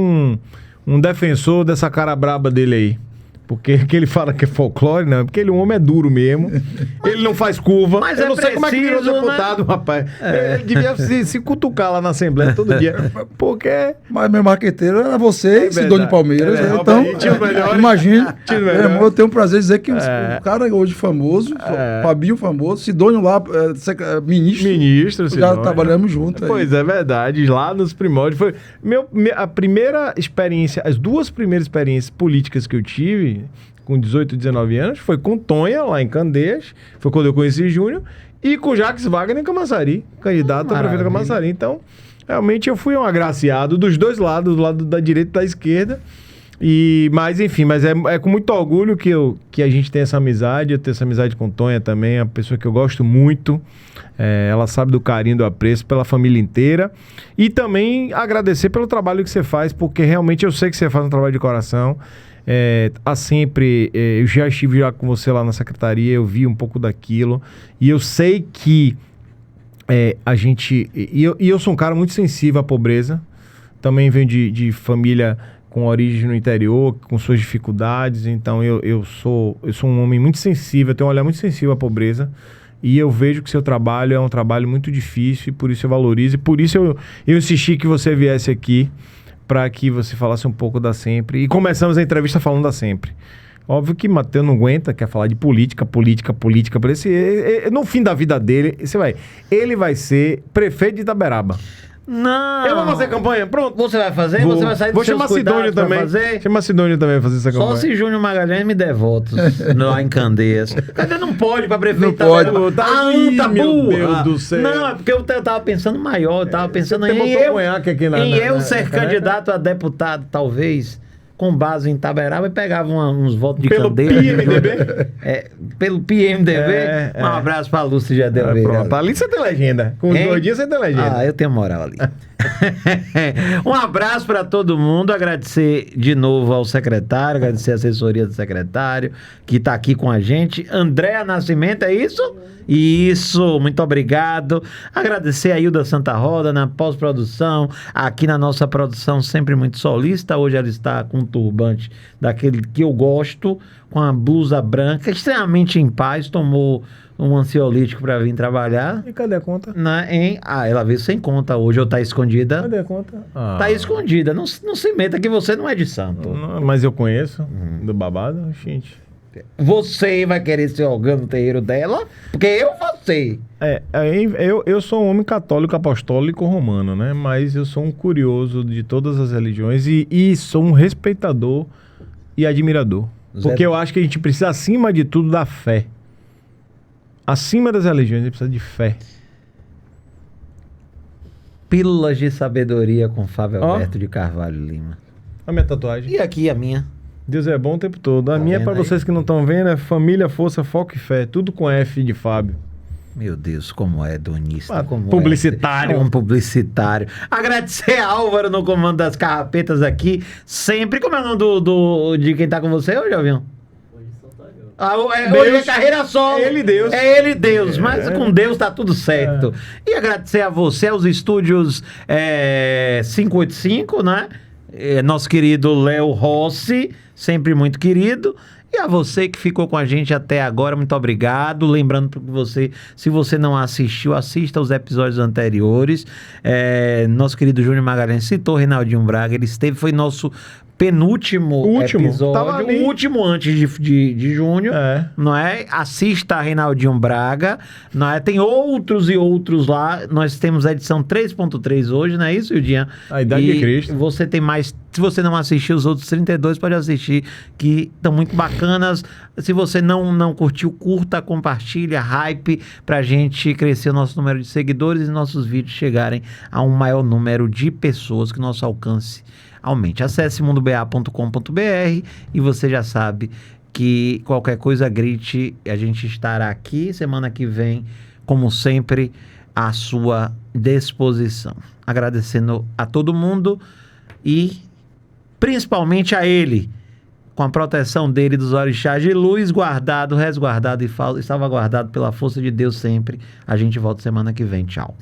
[SPEAKER 2] um defensor dessa cara braba dele aí. Porque que ele fala que é folclore, não. Porque o homem é duro mesmo. Ele não faz curva.
[SPEAKER 1] Mas
[SPEAKER 2] eu não sei como é que virou deputado, né? Rapaz. Ele devia se cutucar lá na Assembleia todo dia. Porque...
[SPEAKER 3] Mas meu marqueteiro era você e Sidônio Palmeiras. Então, imagina. Eu tenho o prazer de dizer que o cara hoje famoso, Fabinho famoso, Sidônio lá, ministro, já Sidônio. Trabalhamos juntos.
[SPEAKER 2] Pois é, verdade. Lá nos primórdios. Foi a primeira experiência, as duas primeiras experiências políticas que eu tive... com 18, 19 anos, foi com Tonha, lá em Candeias, foi quando eu conheci Júnior, e com Jacques Wagner em Camaçari, candidato a prefeito de Camaçari. Então, realmente eu fui um agraciado dos dois lados, do lado da direita e da esquerda, mas é com muito orgulho que a gente tem essa amizade, eu tenho essa amizade com Tonha também, é uma pessoa que eu gosto muito, ela sabe do carinho, do apreço pela família inteira, e também agradecer pelo trabalho que você faz, porque realmente eu sei que você faz um trabalho de coração. Eu já estive com você lá na secretaria, eu vi um pouco daquilo e eu sei que eu sou um cara muito sensível à pobreza, também venho de família com origem no interior, com suas dificuldades, então eu sou um homem muito sensível, eu tenho um olhar muito sensível à pobreza. E eu vejo que seu trabalho é um trabalho muito difícil e por isso eu valorizo, e por isso eu insisti que você viesse aqui para que você falasse um pouco da Sempre. E começamos a entrevista falando da Sempre. Óbvio que Matheus não aguenta, quer falar de política. No fim da vida dele, ele vai ser prefeito de Itaberaba.
[SPEAKER 1] Não.
[SPEAKER 2] Eu vou fazer campanha, pronto.
[SPEAKER 1] Você vai fazer?
[SPEAKER 2] Vou.
[SPEAKER 1] Você vai sair
[SPEAKER 2] Vou chamar Sidônio também. Chama Sidônio também pra fazer essa campanha.
[SPEAKER 1] Só se Júnior Magalhães me der votos lá em Candeias. Cadê? Não pode pra prefeito.
[SPEAKER 3] Não pode.
[SPEAKER 2] Meu Deus do céu.
[SPEAKER 1] Não, é porque eu tava pensando maior. Eu tava pensando em eu ser candidato a deputado, talvez, com base em Itaberaba, e pegava uns votos de Candeias. Pelo PMDB. Um abraço pra Lúcia de Adelveira.
[SPEAKER 2] Pronto, ali você tem legenda. Com os 2 dias você tem legenda.
[SPEAKER 1] Eu tenho moral ali. Um abraço para todo mundo, agradecer de novo ao secretário, agradecer a assessoria do secretário que está aqui com a gente. Andréa Nascimento, é isso? Isso, muito obrigado. Agradecer a Hilda Santa Roda na pós-produção, aqui na nossa produção sempre muito solista. Hoje ela está com um turbante daquele que eu gosto, com a blusa branca, extremamente em paz, tomou um ansiolítico para vir trabalhar.
[SPEAKER 2] E cadê a conta?
[SPEAKER 1] Ela veio sem conta hoje, ou tá escondida?
[SPEAKER 2] Cadê a conta?
[SPEAKER 1] Tá escondida, não se meta que você não é de santo.
[SPEAKER 2] Não, mas eu conheço do babado, gente.
[SPEAKER 1] Você vai querer ser órgão no terreiro dela? Porque eu vou ser.
[SPEAKER 2] Eu sou um homem católico, apostólico, romano, né? Mas eu sou um curioso de todas as religiões e sou um respeitador e admirador. Porque eu acho que a gente precisa, acima de tudo, da fé. Acima das religiões, a gente precisa de fé.
[SPEAKER 1] Pílulas de Sabedoria com Fábio Alberto de Carvalho Lima.
[SPEAKER 2] A minha tatuagem.
[SPEAKER 1] E aqui a minha.
[SPEAKER 2] Deus é bom o tempo todo. A minha, para vocês que não estão vendo, é família, força, foco e fé. Tudo com F de Fábio.
[SPEAKER 1] Meu Deus, como é donista.
[SPEAKER 2] Publicitário.
[SPEAKER 1] É um publicitário. Agradecer a Álvaro no comando das carrapetas aqui. Sempre. Como é o nome de quem tá com você hoje, Alvinho? Hoje é carreira solo.
[SPEAKER 2] É ele Deus.
[SPEAKER 1] É ele Deus, mas com Deus tá tudo certo. E agradecer a você, aos estúdios 585, né? Nosso querido Léo Rossi, sempre muito querido. E a você que ficou com a gente até agora, muito obrigado. Lembrando que você, se você não assistiu, assista os episódios anteriores. Nosso querido Júnior Magalhães citou Reinaldinho Braga, ele foi nosso penúltimo episódio, o último antes de junho, não é? Assista a Reinaldinho Braga, não é? Tem outros e outros lá, nós temos a edição 3.3 hoje, não é isso, Ildinha?
[SPEAKER 2] A Idade de Cristo.
[SPEAKER 1] Você tem mais, se você não assistiu os outros 32, pode assistir, que estão muito bacanas. Se você não curtiu, curta, compartilha, hype, pra gente crescer o nosso número de seguidores e nossos vídeos chegarem a um maior número de pessoas, que nosso alcance aumente. Acesse mundoba.com.br e você já sabe que qualquer coisa grite, a gente estará aqui semana que vem, como sempre, à sua disposição. Agradecendo a todo mundo e principalmente a ele, com a proteção dele dos orixás de luz, guardado, resguardado e salvaguardado pela força de Deus sempre. A gente volta semana que vem. Tchau.